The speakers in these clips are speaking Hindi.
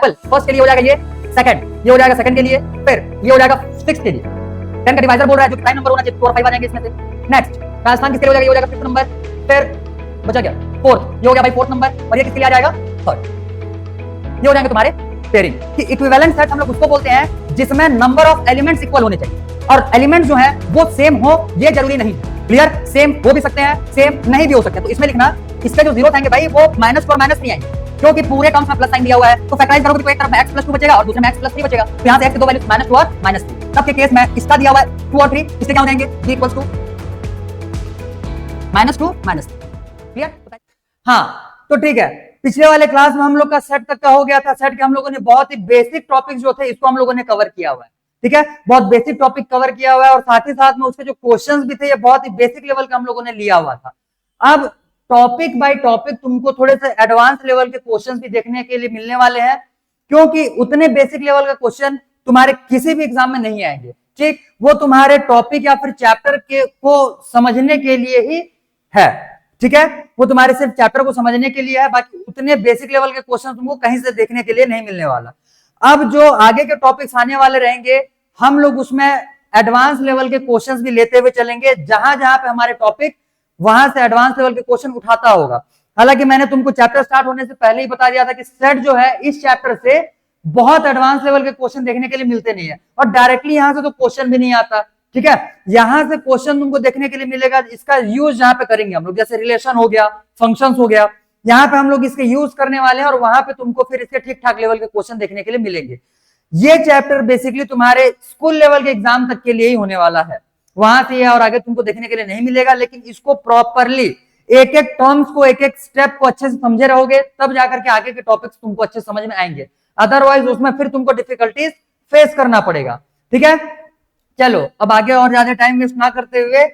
एप्पल फर्स्ट के लिए हो जाएगा ये, सेकंड ये हो जाएगा सेकंड के लिए, फिर ये हो जाएगा 6 के लिए। 10 का डिवाइजर बोल रहा है जो प्राइम नंबर होना चाहिए, 4 और 5 आ जाएंगे इसमें से। नेक्स्ट राजस्थान किसके लिए हो जाएगा, ये हो जाएगा 5th नंबर, फिर बचा क्या 4th, ये हो गया भाई 4th नंबर, और ये किसके लिए आ जाएगा 3rd। ये हो जाएंगे तुम्हारे पेयरिंग कि इक्विवेलेंट सेट हम लोग उसको बोलते हैं जिसमें नंबर ऑफ एलिमेंट्स इक्वल होने चाहिए, और एलिमेंट जो है वो सेम हो ये जरूरी नहीं। क्लियर, सेम हो भी सकते हैं, सेम नहीं भी हो सकते। तो इसमें लिखना इसके जो जीरो आएंगे भाई वो माइनस और माइनस नहीं आएंगे, क्योंकि पूरे टर्म्स में प्लस साइन दिया हुआ है। तो फैक्टराइज करोगे तो एक तरफ में x + 2 बचेगा और दूसरे में x + 3 बचेगा। तो यहां से x के दो वैल्यूज -2 और -3। तब के केस में इसका दिया हुआ है 2 और 3, इसके क्या हो जाएंगे g = -2 -3। क्लियर? हाँ, तो ठीक है। पिछले वाले क्लास में हम लोग का सेट तक का हो गया था। सेट के हम लोगों ने बहुत ही बेसिक टॉपिक जो थे इसको हम लोगों ने कवर किया हुआ है। ठीक है, बहुत बेसिक टॉपिक कवर किया हुआ है, और साथ ही साथ में उसके जो क्वेश्चंस भी थे ये बहुत ही बेसिक लेवल का हम लोगों ने लिया हुआ था। अब टॉपिक बाय टॉपिक तुमको थोड़े से एडवांस लेवल के क्वेश्चंस भी देखने के लिए मिलने वाले हैं, क्योंकि उतने बेसिक लेवल का क्वेश्चन तुम्हारे किसी भी एग्जाम में नहीं आएंगे। ठीक, वो तुम्हारे टॉपिक या फिर चैप्टर के को समझने के लिए ही है। ठीक है, वो तुम्हारे सिर्फ चैप्टर को समझने के लिए है, बाकी उतने बेसिक लेवल के क्वेश्चन तुमको कहीं से देखने के लिए नहीं मिलने वाला। अब जो आगे के टॉपिक्स आने वाले रहेंगे हम लोग उसमें एडवांस लेवल के क्वेश्चंस भी लेते हुए चलेंगे, जहां जहां पे हमारे टॉपिक वहां से एडवांस लेवल के क्वेश्चन उठाता होगा। हालांकि मैंने तुमको चैप्टर स्टार्ट होने से पहले ही बता दिया था कि सेट जो है इस चैप्टर से बहुत एडवांस लेवल के क्वेश्चन देखने के लिए मिलते नहीं है, और डायरेक्टली यहां से तो क्वेश्चन भी नहीं आता। ठीक है, यहां से क्वेश्चन तुमको देखने के लिए मिलेगा, इसका यूज जहां पे करेंगे हम लोग, जैसे रिलेशन हो गया, फंक्शंस हो गया, यहां पे हम लोग इसके यूज करने वाले हैं, और वहां पे तुमको फिर इसके ठीक ठाक लेवल के क्वेश्चन देखने के लिए मिलेंगे। ये चैप्टर बेसिकली तुम्हारे स्कूल लेवल के एग्जाम तक के लिए ही होने वाला है, वहां से और आगे तुमको देखने के लिए नहीं मिलेगा। लेकिन इसको प्रॉपरली एक एक टर्म्स को, एक एक स्टेप को अच्छे से समझे रहोगे, तब जाकर के आगे के टॉपिक्स तुमको अच्छे समझ में आएंगे। अदरवाइज उसमें फिर तुमको डिफिकल्टीज फेस करना पड़ेगा। ठीक है, चलो अब आगे और ज्यादा टाइम वेस्ट ना करते हुए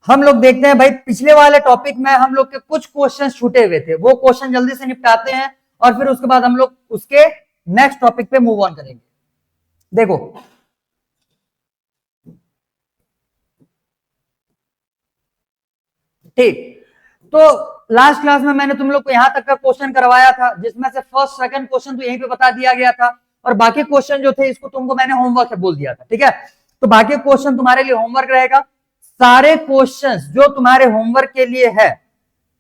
हम लोग देखते हैं भाई, पिछले वाले टॉपिक में हम लोग के कुछ क्वेश्चन छूटे हुए थे, वो क्वेश्चन जल्दी से निपटाते हैं, और फिर उसके बाद हम लोग उसके नेक्स्ट टॉपिक पे मूव ऑन करेंगे। देखो ठीक, तो लास्ट क्लास में मैंने तुम लोग को यहां तक का क्वेश्चन करवाया था, जिसमें से फर्स्ट सेकंड क्वेश्चन तो यहीं पे बता दिया गया था, और बाकी क्वेश्चन जो थे इसको तुमको मैंने होमवर्क बोल दिया था। ठीक है, तो बाकी क्वेश्चन तुम्हारे लिए होमवर्क रहेगा। सारे क्वेश्चंस जो तुम्हारे होमवर्क के लिए है,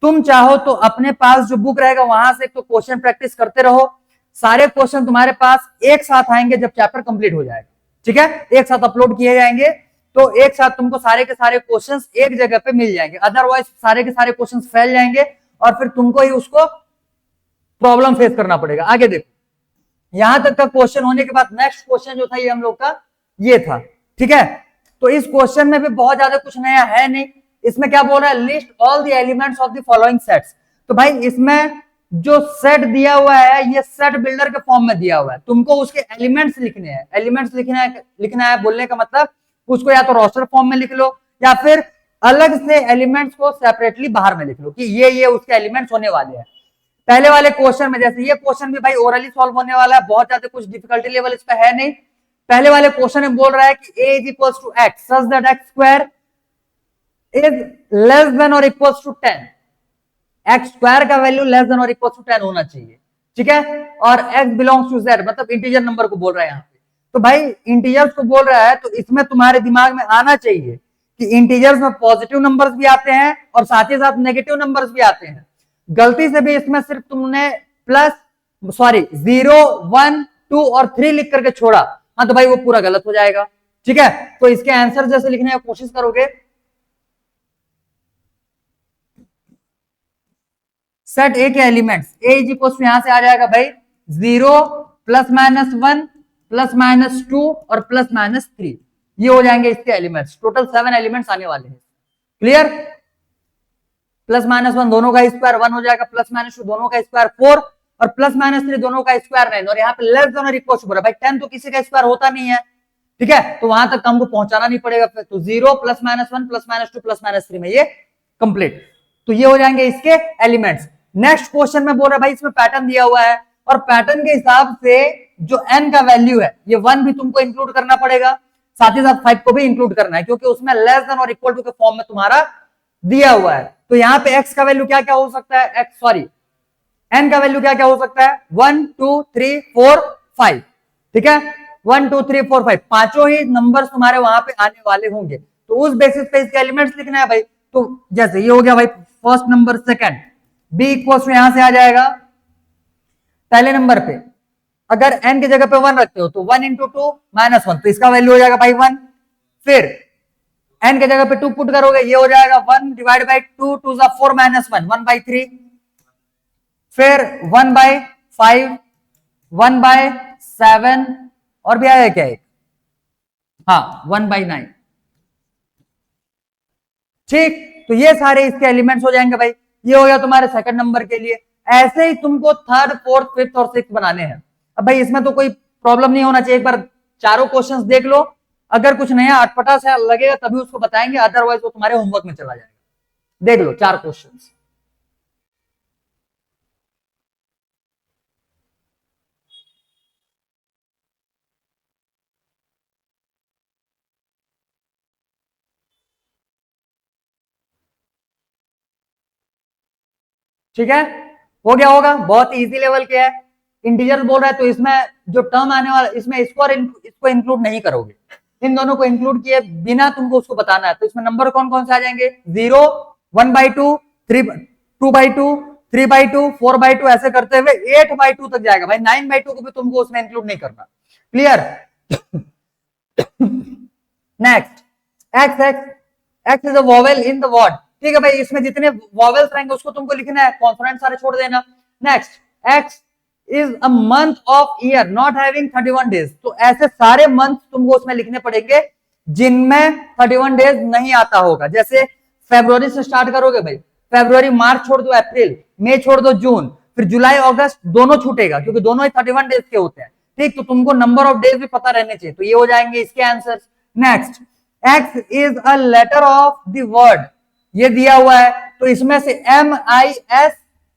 तुम चाहो तो अपने पास जो बुक रहेगा वहां से तो क्वेश्चन प्रैक्टिस करते रहो। सारे क्वेश्चन तुम्हारे पास एक साथ आएंगे जब चैप्टर कंप्लीट हो जाएगा। ठीक है, एक साथ अपलोड किए जाएंगे, तो एक साथ तुमको सारे के सारे क्वेश्चंस एक जगह पे मिल जाएंगे। अदरवाइज सारे के सारे क्वेश्चंस फैल जाएंगे और फिर तुमको ही उसको प्रॉब्लम फेस करना पड़ेगा। आगे देखो, यहां तक का क्वेश्चन होने के बाद नेक्स्ट क्वेश्चन जो था ये हम लोग का ये था। ठीक है, तो इस क्वेश्चन में भी बहुत ज्यादा कुछ नया है नहीं। इसमें क्या बोल रहा है, list all the elements of the following sets. तो भाई इसमें जो सेट दिया हुआ है ये सेट बिल्डर के फॉर्म में दिया हुआ है, तुमको उसके एलिमेंट्स लिखने हैं। एलिमेंट्स लिखना है बोलने का मतलब उसको या तो रोस्टर फॉर्म में लिख लो, या फिर अलग से एलिमेंट्स को सेपरेटली बाहर में लिख लो कि ये उसके एलिमेंट्स होने वाले हैं। पहले वाले क्वेश्चन में, जैसे ये क्वेश्चन भी भाई ओरली सॉल्व होने वाला है, बहुत ज्यादा कुछ डिफिकल्टी लेवल इस पे है नहीं। पहले वाले क्वेश्चन में बोल रहा है कि a is equals to x such that x square is less than or equals to 10। x square का वैल्यू लेस देन और इक्वल टू 10 होना चाहिए। ठीक है, और x बिलोंग्स टू z, मतलब इंटीजर नंबर को बोल रहा है यहाँ पे। तो भाई इंटीजर्स को बोल रहा है, तो इसमें तुम्हारे दिमाग में आना चाहिए कि इंटीजर्स में पॉजिटिव नंबर्स भी आते हैं और साथ ही साथ नेगेटिव नंबर्स भी आते हैं। गलती से भी इसमें सिर्फ तुमने 0, 1, 2 और 3 लिख करके छोड़ा, हाँ तो भाई वो पूरा गलत हो जाएगा। ठीक है, तो इसके आंसर जैसे लिखने की कोशिश करोगे, सेट ए के elements A is equal to यहां से आ जाएगा भाई 0 +-1 +-2 और +-3, ये हो जाएंगे इसके एलिमेंट्स। टोटल 7 एलिमेंट्स आने वाले हैं। क्लियर, +-1 दोनों का स्क्वायर 1 हो जाएगा, +-2 दोनों का स्क्वायर 4 और +-3 दोनों का स्क्वायर 9, और यहाँ पे लेस देन और इक्वल टू भाई 10 तो किसी का स्क्वायर होता नहीं है। ठीक है, तो वहां तक हमको पहुंचाना नहीं पड़ेगा। तो 0 +-1 +-2 +-3 में ये कंप्लीट, तो ये हो जाएंगे इसके एलिमेंट्स। नेक्स्ट क्वेश्चन में बोल रहा है भाई इसमें पैटर्न दिया हुआ है, और पैटर्न के हिसाब से जो n का वैल्यू है ये 1 भी तुमको इंक्लूड करना पड़ेगा, साथ ही साथ 5 को भी इंक्लूड करना है, क्योंकि उसमें लेस देन और इक्वल टू के फॉर्म में तुम्हारा दिया हुआ है। तो यहाँ पे x का वैल्यू क्या क्या हो सकता है, एन का वैल्यू क्या क्या हो सकता है, 1 2 3 4 5, ठीक है, 1 2 3 4 5 पांचों ही नंबर तुम्हारे वहां पे आने वाले होंगे, तो उस बेसिस पे इसके एलिमेंट्स लिखना है भाई। तो जैसे ये हो गया भाई first number, second, B equal to यहां से आ जाएगा पहले नंबर पे, अगर n की जगह पे 1 रखते हो तो 1 इंटू टू -1, तो इसका वैल्यू हो जाएगा भाई 1। फिर n की जगह पे 2 पुट करोगे, ये हो जाएगा 1 डिवाइड बाई 2, 2 जा 4 -1, 1/3। फिर 1/5, 1/7, और भी आया क्या एक, हाँ 1/9, ठीक। तो ये सारे इसके एलिमेंट्स हो जाएंगे भाई। ये हो गया तुम्हारे सेकंड नंबर के लिए। ऐसे ही तुमको थर्ड, फोर्थ, फिफ्थ और सिक्स बनाने हैं। अब भाई इसमें तो कोई प्रॉब्लम नहीं होना चाहिए, एक बार चारों क्वेश्चंस देख लो, अगर कुछ नया अटपटा सा लगेगा तभी उसको बताएंगे, अदरवाइज वो तुम्हारे होमवर्क में चला जाएगा। देख लो 4 क्वेश्चंस। ठीक है, हो गया होगा, बहुत इजी लेवल के है। इंटीजर बोल रहा है तो इसमें जो टर्म आने वाला, इसमें इसको और इसको इंक्लूड नहीं करोगे, इन दोनों को इंक्लूड किए बिना तुमको उसको बताना है। तो इसमें नंबर कौन कौन से आ जाएंगे, 0, 1/2, 3, 2/2, 3/2, 4/2, ऐसे करते हुए 8/2 तक जाएगा भाई। 9/2 को भी तुमको उसमें इंक्लूड नहीं करना। Clear? Next, x x X is a vowel in the word. ठीक है भाई, इसमें जितने वॉवेल्स रहेंगे उसको तुमको लिखना है, कॉन्सोनेंट सारे छोड़ देना। Next, X is a month of year not having 31 days. तो ऐसे सारे मंथ तुमको उसमें लिखने पड़ेंगे जिनमें 31 डेज नहीं आता होगा। जैसे फरवरी से स्टार्ट करोगे भाई, फरवरी, मार्च छोड़ दो अप्रैल, मई छोड़ दो जून, फिर जुलाई अगस्त दोनों छूटेगा क्योंकि दोनों ही 31 डेज के होते हैं। ठीक, तो तुमको नंबर ऑफ डेज भी पता रहने चाहिए, तो ये हो जाएंगे इसके आंसर। Next, X is a letter of the word, ये दिया हुआ है, तो इसमें से MIS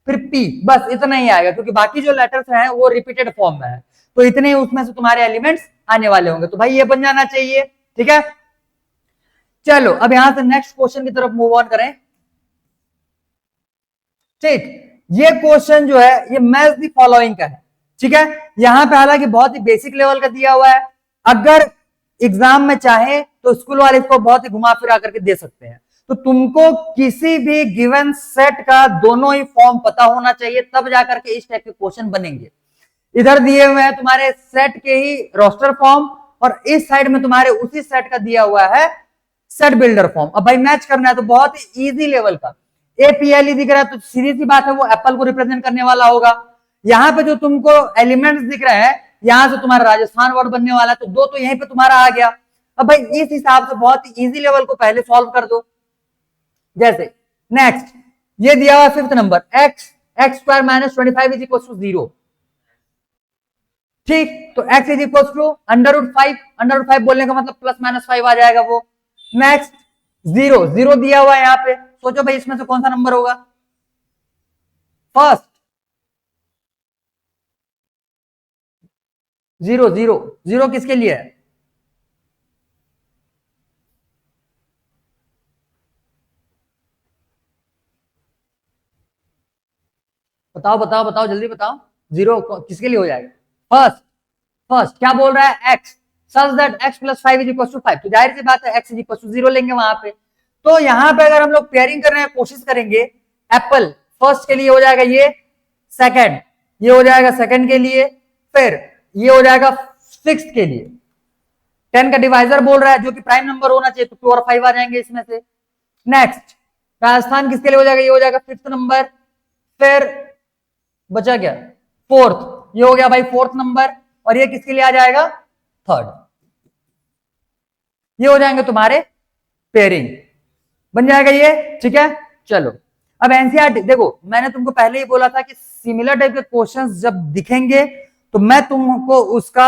फिर P, बस इतना ही आएगा क्योंकि बाकी जो लेटर्स हैं वो रिपीटेड फॉर्म में है, तो इतने ही उसमें से तुम्हारे एलिमेंट्स आने वाले होंगे। तो भाई ये बन जाना चाहिए। ठीक है, चलो अब यहां से नेक्स्ट क्वेश्चन की तरफ मूव ऑन करें। ठीक, ये क्वेश्चन जो है ये मैच द फॉलोइंग का है। ठीक है, यहां पे हालांकि बहुत ही बेसिक लेवल का दिया हुआ है, अगर एग्जाम में चाहे तो स्कूल वाले इसको बहुत ही घुमा फिरा करके दे सकते हैं। तो तुमको किसी भी गिवन सेट का दोनों ही फॉर्म पता होना चाहिए, तब जाकर के इस टाइप के क्वेश्चन बनेंगे। इधर दिए हुए हैं तुम्हारे सेट के ही रोस्टर फॉर्म, और इस साइड में तुम्हारे उसी सेट का दिया हुआ है सेट बिल्डर फॉर्म। अब भाई मैच करना है तो बहुत ही इजी लेवल का APLE दिख रहा है, तो सीधी सी बात है वो एप्पल को रिप्रेजेंट करने वाला होगा। यहाँ पे जो तुमको एलिमेंट्स दिख रहे हैं, यहां से तुम्हारा राजस्थान वर्ड बनने वाला है, तो दो तो यहीं पे तुम्हारा आ गया। अब भाई इस हिसाब से बहुत ही इजी लेवल को पहले सॉल्व कर दो। जैसे नेक्स्ट, ये दिया हुआ fifth number, X square -25 is equal to 0। ठीक, तो x इज इक्वल टू √5, √5 बोलने का मतलब +-5 आ जाएगा वो। नेक्स्ट, 0 0 दिया हुआ है यहाँ पे, सोचो भाई इसमें से कौन सा नंबर होगा, फर्स्ट। 0 0 0 किसके लिए है, बताओ बताओ बताओ जल्दी बताओ, 0 किसके लिए हो जाएगा, फर्स्ट। फर्स्ट क्या बोल रहा है, x सच दैट x + 5 = 5, तो जाहिर सी बात है x = 0 लेंगे वहां पे। तो यहां पे अगर हम लोग पेयरिंग करने की कोशिश करेंगे, एप्पल फर्स्ट के लिए हो जाएगा ये, सेकंड ये हो जाएगा सेकंड के लिए, फिर ये हो जाएगा सिक्स के लिए। 10 का डिवाइजर बोल रहा है जो कि प्राइम नंबर होना चाहिए, तो 2 और 5 आ जाएंगे इसमें से। नेक्स्ट, राजस्थान किसके लिए हो जाएगा, ये हो जाएगा फिफ्थ नंबर। फिर बचा क्या, फोर्थ, ये हो गया भाई फोर्थ नंबर, और ये किसके लिए आ जाएगा, थर्ड। ये हो जाएंगे तुम्हारे पेयरिंग, बन जाएगा ये। ठीक है, चलो अब एनसीईआरटी देखो, मैंने तुमको पहले ही बोला था कि सिमिलर टाइप के क्वेश्चंस जब दिखेंगे तो मैं तुमको उसका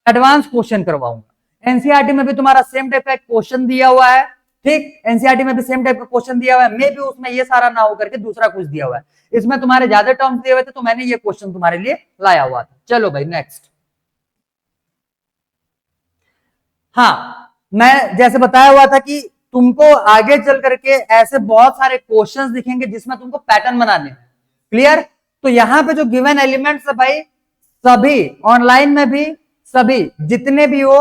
एडवांस क्वेश्चन करवाऊंगा। एनसीईआरटी में भी तुम्हारा सेम टाइप का क्वेश्चन दिया हुआ है। ठीक, एनसीईआरटी में भी सेम टाइप का क्वेश्चन दिया हुआ है, मे भी उसमें ये सारा ना होकर के दूसरा कुछ दिया हुआ है। इसमें तुम्हारे ज्यादा टर्म्स दिए हुए थे तो मैंने ये क्वेश्चन तुम्हारे लिए लाया हुआ था। चलो भाई नेक्स्ट। हाँ, मैं जैसे बताया हुआ था कि तुमको आगे चल करके ऐसे बहुत सारे क्वेश्चंस दिखेंगे जिसमें तुमको पैटर्न बनाने हैं। क्लियर? तो यहां पे जो गिवन एलिमेंट्स है भाई, सभी ऑनलाइन में भी सभी जितने भी हो,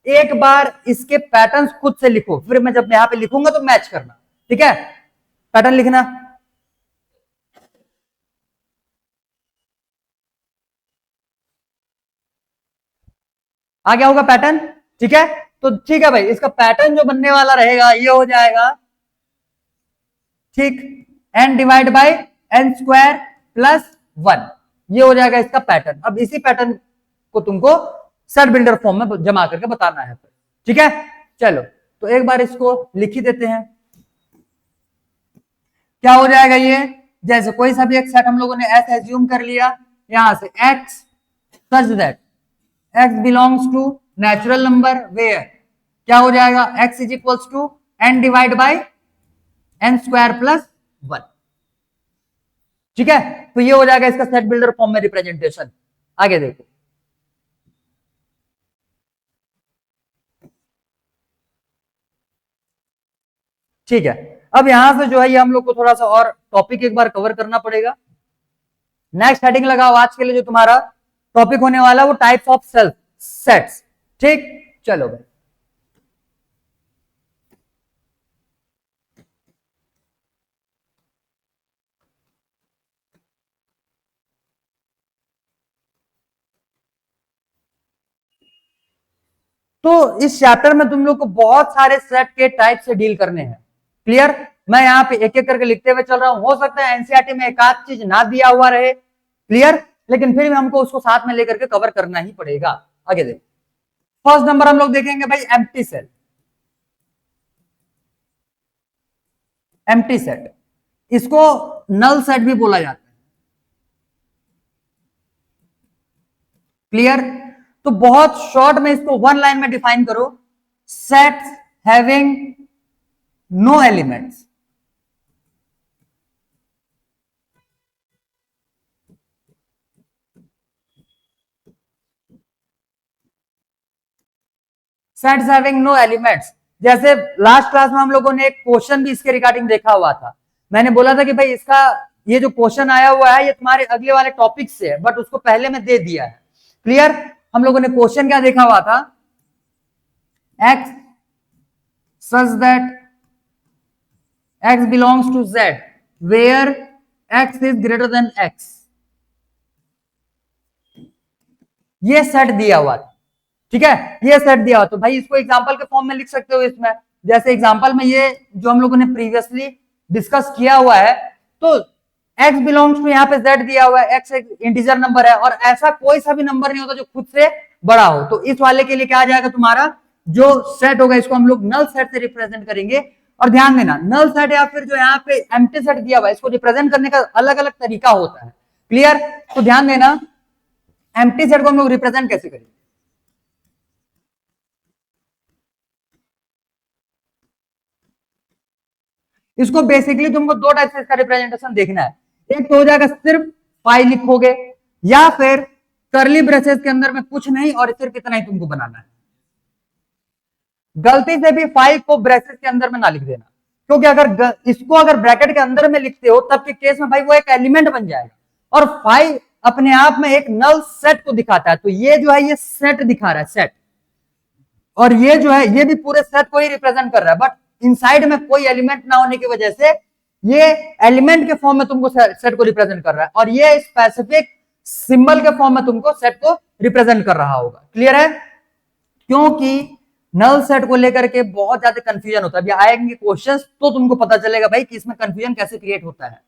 एक बार इसके पैटर्न्स खुद से लिखो, फिर मैं जब यहां पे लिखूंगा तो मैच करना, ठीक है? पैटर्न लिखना, आ गया होगा पैटर्न, ठीक है? तो ठीक है भाई, इसका पैटर्न जो बनने वाला रहेगा ये हो जाएगा, ठीक, n divide by n square plus 1, ये हो जाएगा इसका पैटर्न। अब इसी पैटर्न को तुमको सेट बिल्डर फॉर्म में जमा करके बताना है, ठीक है? चलो तो एक बार इसको लिख ही देते हैं। क्या हो जाएगा ये, जैसे कोई सा भी एक सेट हम लोगों ने ऐसे एज्यूम कर लिया, यहां से x such that x belongs to natural number where क्या हो जाएगा, x is equals to n divide by n square plus 1, ठीक है? तो ये हो जाएगा इसका सेट बिल्डर फॉर्म में रिप्रेजेंटेशन। आगे देखो, ठीक है? अब यहां से जो है ये हम लोग को थोड़ा सा और टॉपिक एक बार कवर करना पड़ेगा। नेक्स्ट हेडिंग लगाओ आज के लिए, जो तुम्हारा टॉपिक होने वाला है वो टाइप्स ऑफ सेल्फ सेट्स, ठीक? चलो भाई, तो इस चैप्टर में तुम लोग को बहुत सारे सेट के टाइप से डील करने हैं, क्लियर? मैं यहाँ पे एक एक करके लिखते हुए चल रहा हूं, हो सकता है एनसीईआरटी में एक आध चीज ना दिया हुआ रहे, क्लियर, लेकिन फिर भी हमको उसको साथ में लेकर के कवर करना ही पड़ेगा। आगे देखो, फर्स्ट नंबर हम लोग देखेंगे भाई एम्प्टी सेट। एम्प्टी सेट, इसको नल सेट भी बोला जाता है, क्लियर? तो बहुत शॉर्ट में इसको वन लाइन में डिफाइन करो, sets having no elements. Sets having no elements, जैसे लास्ट क्लास में हम लोगों ने एक क्वेश्चन भी इसके रिगार्डिंग देखा हुआ था। मैंने बोला था कि भाई इसका ये जो क्वेश्चन आया हुआ है ये तुम्हारे अगले वाले टॉपिक से है, बट उसको पहले में दे दिया है, क्लियर? हम लोगों ने क्वेश्चन क्या देखा हुआ था, x such that x belongs to z where x is greater than x, ये सेट दिया हुआ था, ठीक है? ये सेट दिया हुआ, तो भाई इसको एग्जांपल के फॉर्म में लिख सकते हो इसमें, जैसे एग्जांपल में ये जो हम लोगों ने प्रीवियसली डिस्कस किया हुआ है, तो x बिलोंग्स टू, यहाँ पे z दिया हुआ है, x एक इंटीजर नंबर है, और ऐसा कोई सा भी नंबर नहीं होता जो खुद से बड़ा हो, तो इस वाले के लिए क्या आ जाएगा, तुम्हारा जो सेट होगा इसको हम लोग नल सेट से रिप्रेजेंट करेंगे। और ध्यान देना, नल सेट या फिर जो यहाँ पे एम्प्टी सेट दिया हुआ है इसको रिप्रेजेंट करने का अलग अलग तरीका होता है, क्लियर? तो ध्यान देना, एम्प्टी सेट को हम लोग रिप्रेजेंट कैसे करेंगे, इसको बेसिकली तुमको दो टाइप से इसका रिप्रेजेंटेशन देखना है। एक तो हो जाएगा सिर्फ फाइव लिखोगे, या फिर करली ब्रेसेस के अंदर में कुछ नहीं और सिर्फ इतना ही तुमको बनाना है। गलती से भी फाइव को ब्रेसेस के अंदर में ना लिख देना, क्योंकि अगर इसको अगर ब्रैकेट के अंदर में लिखते हो तब के केस में भाई वो एक एलिमेंट बन जाएगा, और फाइव अपने आप में एक नल सेट को दिखाता है, तो ये जो है ये सेट दिखा रहा है, सेट, और ये जो है ये भी पूरे सेट को ही रिप्रेजेंट कर रहा है, बट इनसाइड में कोई एलिमेंट ना होने की वजह से ये एलिमेंट के फॉर्म में तुमको सेट को रिप्रेजेंट कर रहा है, और ये स्पेसिफिक सिंबल के फॉर्म में तुमको सेट को रिप्रेजेंट कर रहा होगा, क्लियर है? क्योंकि नल सेट को लेकर के बहुत ज्यादा कंफ्यूजन होता है, अभी आएंगे क्वेश्चंस तो तुमको पता चलेगा भाई कि इसमें कंफ्यूजन कैसे क्रिएट होता है,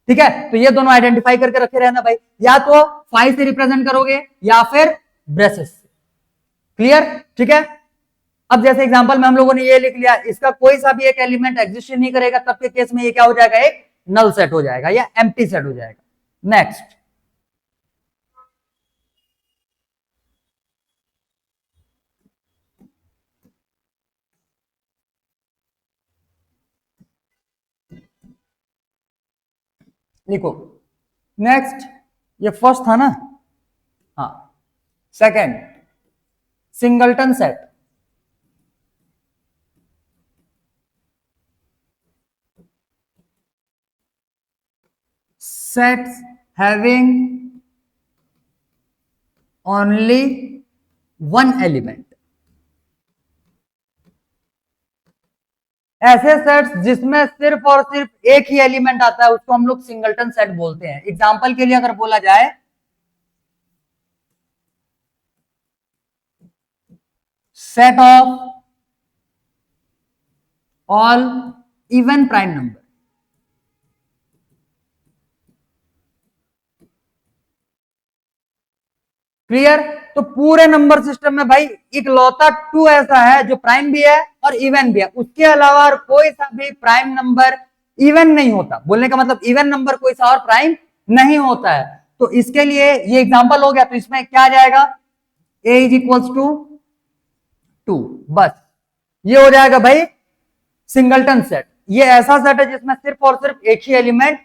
ठीक है? तो ये दोनों आइडेंटिफाई करके रखे रहना भाई, या तो फाइव से रिप्रेजेंट करोगे या फिर ब्रेसेस से, क्लियर? ठीक है? अब जैसे एग्जांपल में हम लोगों ने ये लिख लिया, इसका कोई सा भी एक एलिमेंट एग्जिस्ट नहीं करेगा, तब के केस में ये क्या हो जाएगा, एक नल सेट हो जाएगा या एम्प्टी सेट हो जाएगा। नेक्स्ट, लिखो, नेक्स्ट, ये फर्स्ट था ना, हाँ, second, singleton set. sets having only one element, ऐसे सेट्स जिसमें सिर्फ और सिर्फ एक ही एलिमेंट आता है उसको हम लोग सिंगलटन सेट बोलते हैं। एग्जांपल के लिए अगर बोला जाए, set of all even prime number, clear. तो पूरे नंबर सिस्टम में भाई इकलौता 2 ऐसा है जो प्राइम भी है और इवन भी है, उसके अलावा और कोई सा भी प्राइम नंबर इवन नहीं होता। बोलने का मतलब इवन नंबर कोई सा और प्राइम नहीं होता है। तो इसके लिए ये एग्जांपल हो गया, तो इसमें क्या आ जाएगा, a इज इक्वल्स टू 2, बस ये हो जाएगा भाई सिंगलटन सेट। ये ऐसा सेट है जिसमें सिर्फ और सिर्फ एक ही एलिमेंट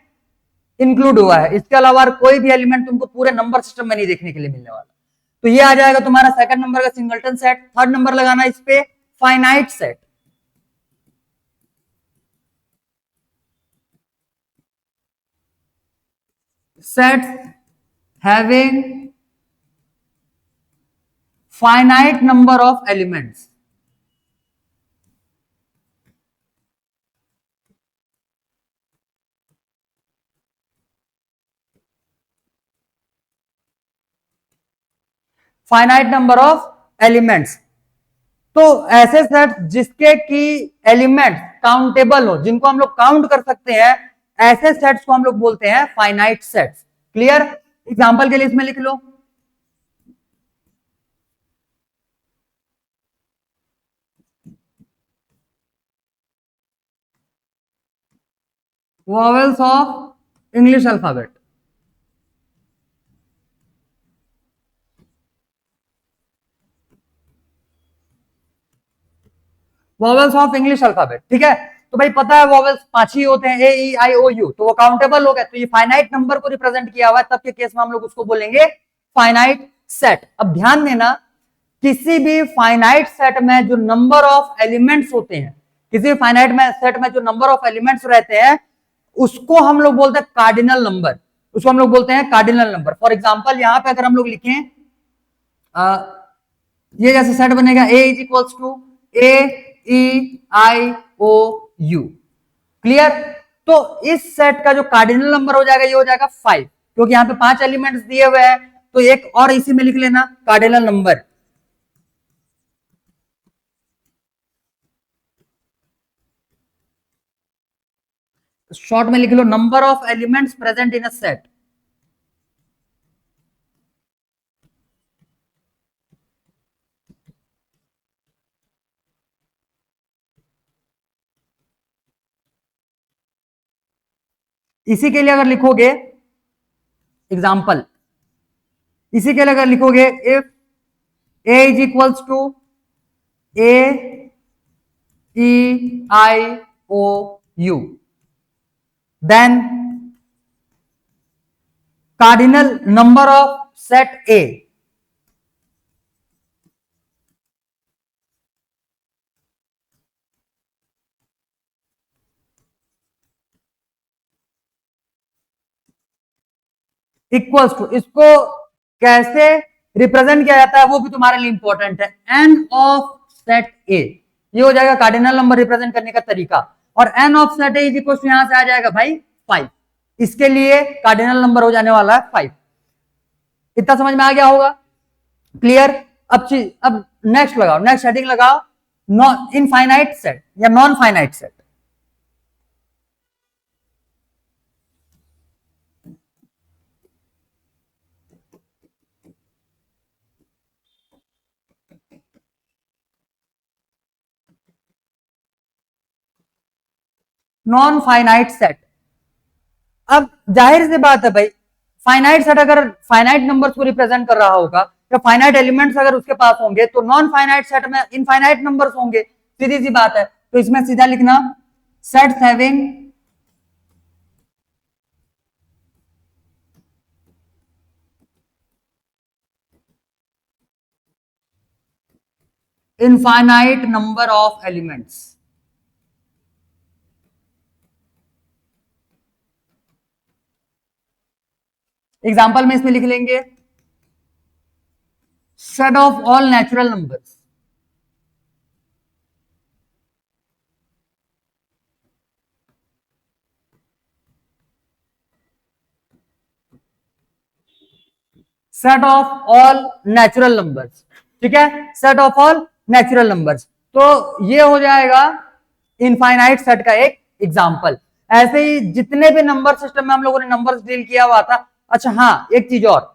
इंक्लूड हुआ है, इसके अलावा कोई भी एलिमेंट तुमको पूरे नंबर सिस्टम में नहीं देखने के लिए मिलने वाला। तो ये आ जाएगा तुम्हारा सेकंड नंबर का सिंगलटन सेट। थर्ड नंबर लगाना इस पे finite set. Sets having finite number of elements, finite number of elements. तो ऐसे सेट जिसके की एलिमेंट काउंटेबल हो, जिनको हम लोग काउंट कर सकते हैं, ऐसे सेट्स को हम लोग बोलते हैं फाइनाइट सेट्स। क्लियर। एग्जांपल के लिए इसमें लिख लो, vowels of English alphabet. Vowels of English alphabet, ठीक है। तो भाई पता है वॉवेल्स 5 ही होते हैं, ए ई आई ओ यू, तो वो काउंटेबल हो गए। तो ये फाइनाइट नंबर को रिप्रेजेंट किया हुआ है, तब के केस में हम लोग उसको बोलेंगे फाइनाइट सेट। अब ध्यान देना, किसी भी फाइनाइट सेट में जो नंबर ऑफ एलिमेंट्स होते हैं, किसी भी फाइनाइट में सेट में जो नंबर ऑफ एलिमेंट्स रहते हैं, उसको हम लोग बोलते हैं कार्डिनल नंबर, उसको हम लोग बोलते हैं कार्डिनल नंबर। फॉर एग्जाम्पल यहां पे अगर हम लोग लिखें, ये जैसे सेट बनेगा a is equals to A E I O U, clear. तो इस सेट का जो कार्डिनल नंबर हो जाएगा, ये हो जाएगा 5, क्योंकि यहां पे 5 एलिमेंट्स दिए हुए हैं। तो एक और इसी में लिख लेना कार्डिनल नंबर, शॉर्ट में लिख लो number of elements present in a set. इसी के लिए अगर लिखोगे एग्जाम्पल, इसी के लिए अगर लिखोगे if A is equals to A E I O U, then cardinal number of set A equals to, इसको कैसे रिप्रेजेंट किया जाता है वो भी तुम्हारे लिए इंपॉर्टेंट है, एन ऑफ सेट ए। ये हो जाएगा कार्डिनल नंबर रिप्रेजेंट करने का तरीका। और N of set A is equal to, यहां से आ जाएगा भाई 5, इसके लिए कार्डिनल नंबर हो जाने वाला है 5। इतना समझ में आ गया होगा, क्लियर। अब नेक्स्ट लगाओ, नेक्स्ट हेडिंग लगाओ, इनफाइनाइट सेट या non finite set. Non finite set, अब जाहिर सी बात है भाई, फाइनाइट सेट अगर फाइनाइट नंबर्स को रिप्रेजेंट कर रहा होगा या फाइनाइट एलिमेंट्स अगर उसके पास होंगे, तो नॉन फाइनाइट सेट में इनफाइनाइट नंबर्स होंगे, सीधी सी बात है। तो इसमें सीधा लिखना sets having infinite number of elements. Example में इसमें लिख लेंगे set of all natural numbers, set of all natural numbers, ठीक है, set of all natural numbers. तो ये हो जाएगा इनफाइनाइट सेट का एक एग्जांपल। ऐसे ही जितने भी नंबर सिस्टम में हम लोगों ने नंबर्स डील किया हुआ था। अच्छा हाँ, एक चीज और,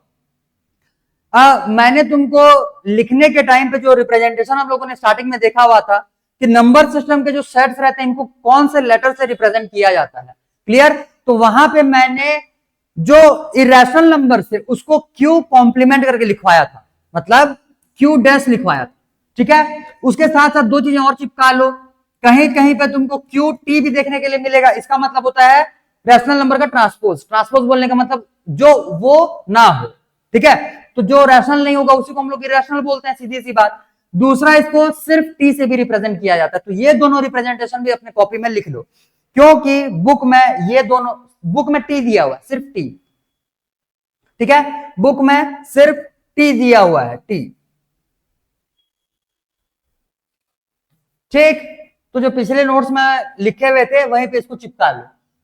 मैंने तुमको लिखने के टाइम पे जो रिप्रेजेंटेशन हम लोगों ने स्टार्टिंग में देखा हुआ था कि नंबर सिस्टम के जो सेट्स रहते हैं इनको कौन से लेटर से रिप्रेजेंट किया जाता है, क्लियर। तो वहां पे मैंने जो इरेशनल नंबर से उसको क्यू कॉम्प्लीमेंट करके लिखवाया था, मतलब क्यू डैश लिखवाया था, ठीक है। उसके साथ साथ दो चीजें और चिपका लो, कहीं कहीं पे तुमको क्यू टी भी देखने के लिए मिलेगा। इसका मतलब होता है रैशनल नंबर का ट्रांसपोज। ट्रांसपोज बोलने का मतलब जो वो ना हो, ठीक है। तो जो रैशनल नहीं होगा उसी को हम लोग इरेशनल बोलते हैं, सीधी सी बात। दूसरा, इसको सिर्फ टी से भी रिप्रेजेंट किया जाता है। तो ये दोनों रिप्रेजेंटेशन भी अपने कॉपी में लिख लो, क्योंकि बुक में ये दोनों, बुक में टी दिया हुआ है, सिर्फ टी, ठीक है, बुक में सिर्फ टी दिया हुआ है, टी, ठीक। तो जो पिछले नोट्स में लिखे हुए थे वहीं पे इसको चिपका लो।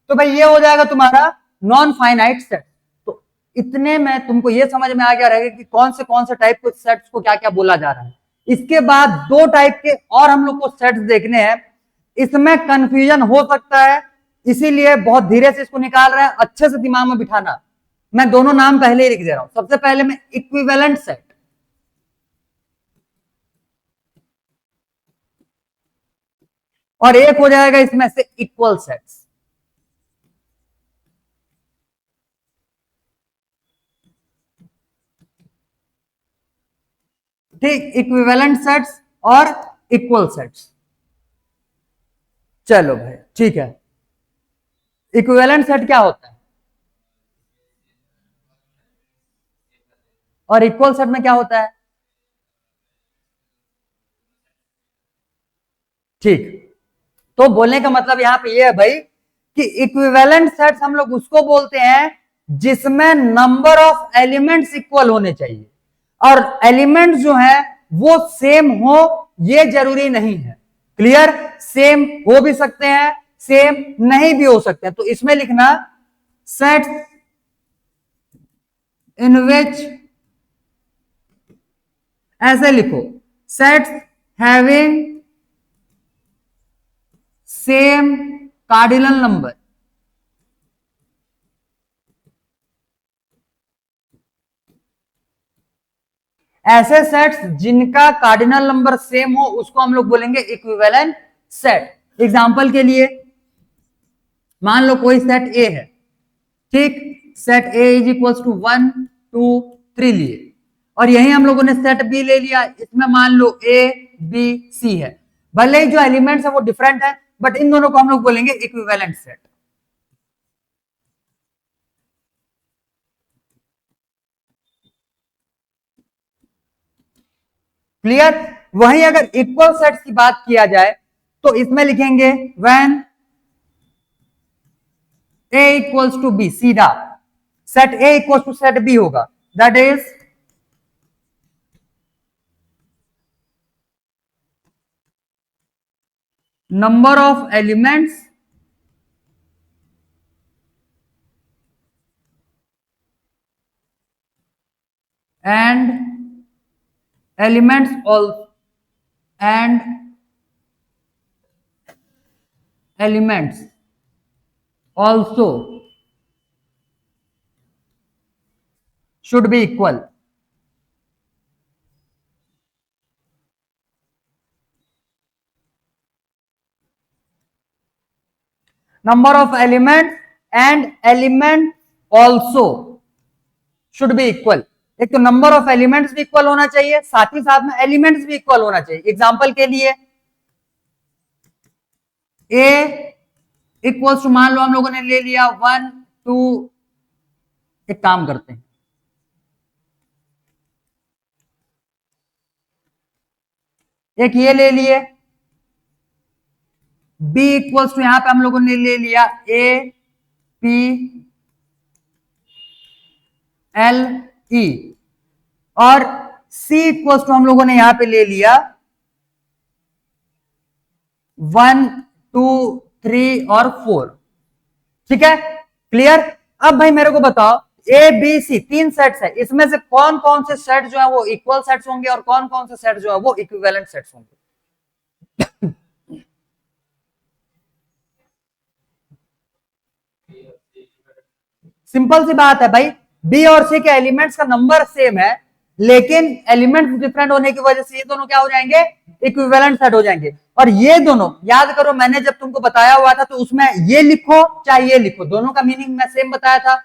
तो भाई ये हो जाएगा तुम्हारा नॉन फाइनाइट सेट। तो इतने में तुमको ये समझ में आ गया रहेगा कि कौन से टाइप के सेट्स को क्या क्या बोला जा रहा है। इसके बाद दो टाइप के और हम लोग को सेट्स देखने हैं, इसमें कंफ्यूजन हो सकता है, इसीलिए बहुत धीरे से इसको निकाल रहे हैं, अच्छे से दिमाग में बिठाना। मैं दोनों नाम पहले ही लिख दे रहा हूं। सबसे पहले मैं इक्विवेलेंट सेट, और एक हो जाएगा इसमें से इक्वल सेट्स, ठीक, इक्विवेलेंट सेट्स और इक्वल सेट्स। चलो भाई ठीक है। इक्विवेलेंट सेट क्या होता है और इक्वल सेट में क्या होता है, ठीक। तो बोलने का मतलब यहां पे ये है भाई कि इक्विवेलेंट सेट्स हम लोग उसको बोलते हैं जिसमें नंबर ऑफ एलिमेंट्स इक्वल होने चाहिए, और एलिमेंट्स जो है वो सेम हो ये जरूरी नहीं है, क्लियर। सेम हो भी सकते हैं, सेम नहीं भी हो सकते हैं। तो इसमें लिखना सेट्स इन विच, ऐसे लिखो, sets having same cardinal number, ऐसे सेट्स जिनका कार्डिनल नंबर सेम हो उसको हम लोग बोलेंगे इक्विवेलेंट सेट। एग्जांपल के लिए मान लो कोई सेट ए है, ठीक, set A is equal to 1 2 3 लिए, और यही हम लोगों ने सेट बी ले लिया, इसमें मान लो ए बी सी है। भले ही जो एलिमेंट्स है वो डिफरेंट है, बट इन दोनों को हम लोग बोलेंगे इक्विवेलेंट सेट, क्लियर। वहीं अगर इक्वल सेट्स की बात किया जाए तो इसमें लिखेंगे when A equals to B, सीधा set A equals to set B होगा, that is number of elements and elements all and elements also should be equal. Number of elements and element also should be equal. एक तो नंबर ऑफ एलिमेंट्स भी इक्वल होना चाहिए, साथ ही साथ में एलिमेंट्स भी इक्वल होना चाहिए। एग्जांपल के लिए ए इक्वल्स टू, मान लो हम लोगों ने ले लिया 1 2, एक काम करते हैं, एक ये ले लिए, बी इक्वल्स टू यहां पे हम लोगों ने ले लिया ए पी एल ई, और सी इक्वल टू हम लोगों ने यहां पे ले लिया 1 2 3 और 4। ठीक है, क्लियर। अब भाई मेरे को बताओ, ए बी सी तीन सेट्स है, इसमें से कौन कौन से सेट जो है वो इक्वल सेट्स होंगे और कौन कौन से सेट जो है वो इक्विवेलेंट सेट्स होंगे? सिंपल सी बात है भाई, बी और सी के एलिमेंट्स का नंबर सेम है, लेकिन एलिमेंट्स डिफरेंट होने की वजह से ये दोनों क्या हो जाएंगे? इक्विवेलेंट सेट हो जाएंगे। और ये दोनों याद करो, मैंने जब तुमको बताया हुआ था तो उसमें ये लिखो चाहे ये लिखो, दोनों का मीनिंग मैं सेम बताया था।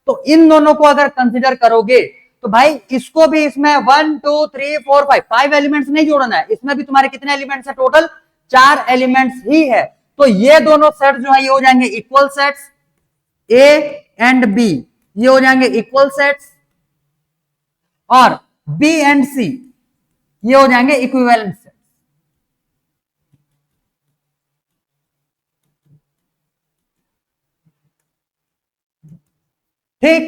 तो इन दोनों को अगर कंसिडर करोगे तो भाई इसको भी इसमें 1 2 3 4 5 5 एलिमेंट्स नहीं जोड़ना है, इसमें भी तुम्हारे कितने एलिमेंट्स है टोटल? 4 एलिमेंट्स ही है। तो ये दोनों सेट जो है ये हो जाएंगे equal sets, A and B ये हो जाएंगे इक्वल सेट्स, और बी एंड सी ये हो जाएंगे इक्विवेलेंट सेट्स। ठीक,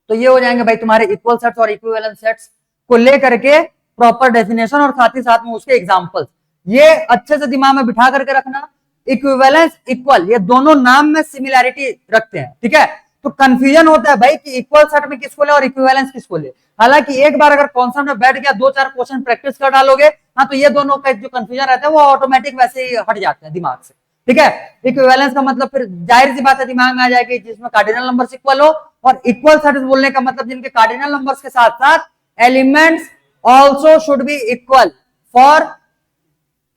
तो ये हो जाएंगे भाई तुम्हारे इक्वल सेट्स और इक्विवेलेंट सेट्स को लेकर के प्रॉपर डेफिनेशन और साथ ही साथ में उसके एग्जांपल्स। ये अच्छे से दिमाग में बिठा करके रखना, इक्विवेलेंस इक्वल ये दोनों नाम में सिमिलैरिटी रखते हैं। ठीक है, तो कंफ्यूजन होता है भाई कि इक्वल सेट में किसको ले और इक्विवेलेंस किसको ले। हालांकि एक बार अगर कॉन्सेप्ट में बैठ गया, 2-4 क्वेश्चन प्रैक्टिस कर डालोगे, हाँ तो ये दोनों का जो कंफ्यूजन रहता है वो ऑटोमेटिक वैसे ही हट जाते हैं दिमाग से। ठीक है, इक्विवेलेंस का मतलब फिर जाहिर सी बात है दिमाग में आ जाएगी जिसमें कार्डिनल नंबर्स इक्वल हो, और इक्वल सेट्स बोलने का मतलब जिनके कार्डिनल नंबर्स के साथ साथ elements also should be equal for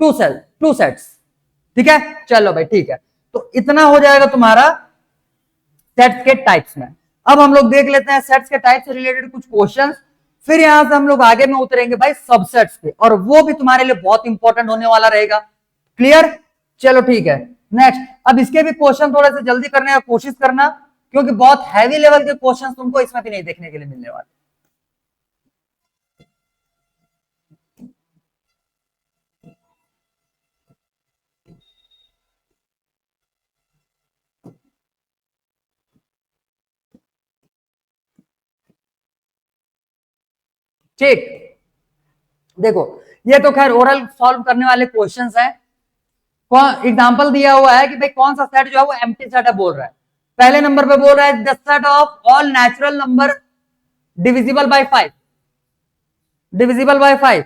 two sets. ठीक है, चलो भाई ठीक है, तो इतना हो जाएगा तुम्हारा सेट्स के टाइप्स में। अब हम लोग देख लेते हैं सेट्स के टाइप से रिलेटेड कुछ क्वेश्चंस, फिर यहां से हम लोग आगे में उतरेंगे भाई सबसेट्स पे, और वो भी तुम्हारे लिए बहुत इंपॉर्टेंट होने वाला रहेगा। क्लियर, चलो ठीक है। नेक्स्ट, अब इसके भी क्वेश्चन थोड़े से जल्दी करने का कोशिश करना, क्योंकि बहुत हैवी लेवल के क्वेश्चन तुमको इसमें भी नहीं देखने के लिए मिलने वाले। ठीक, देखो ये तो खैर ओरल सॉल्व करने वाले क्वेश्चंस हैं। एग्जांपल दिया हुआ है कि भाई कौन सा सेट जो है वो एम्प्टी सेट है बोल रहा है। पहले नंबर पे बोल रहा है the set of all natural number divisible by 5, divisible by 5।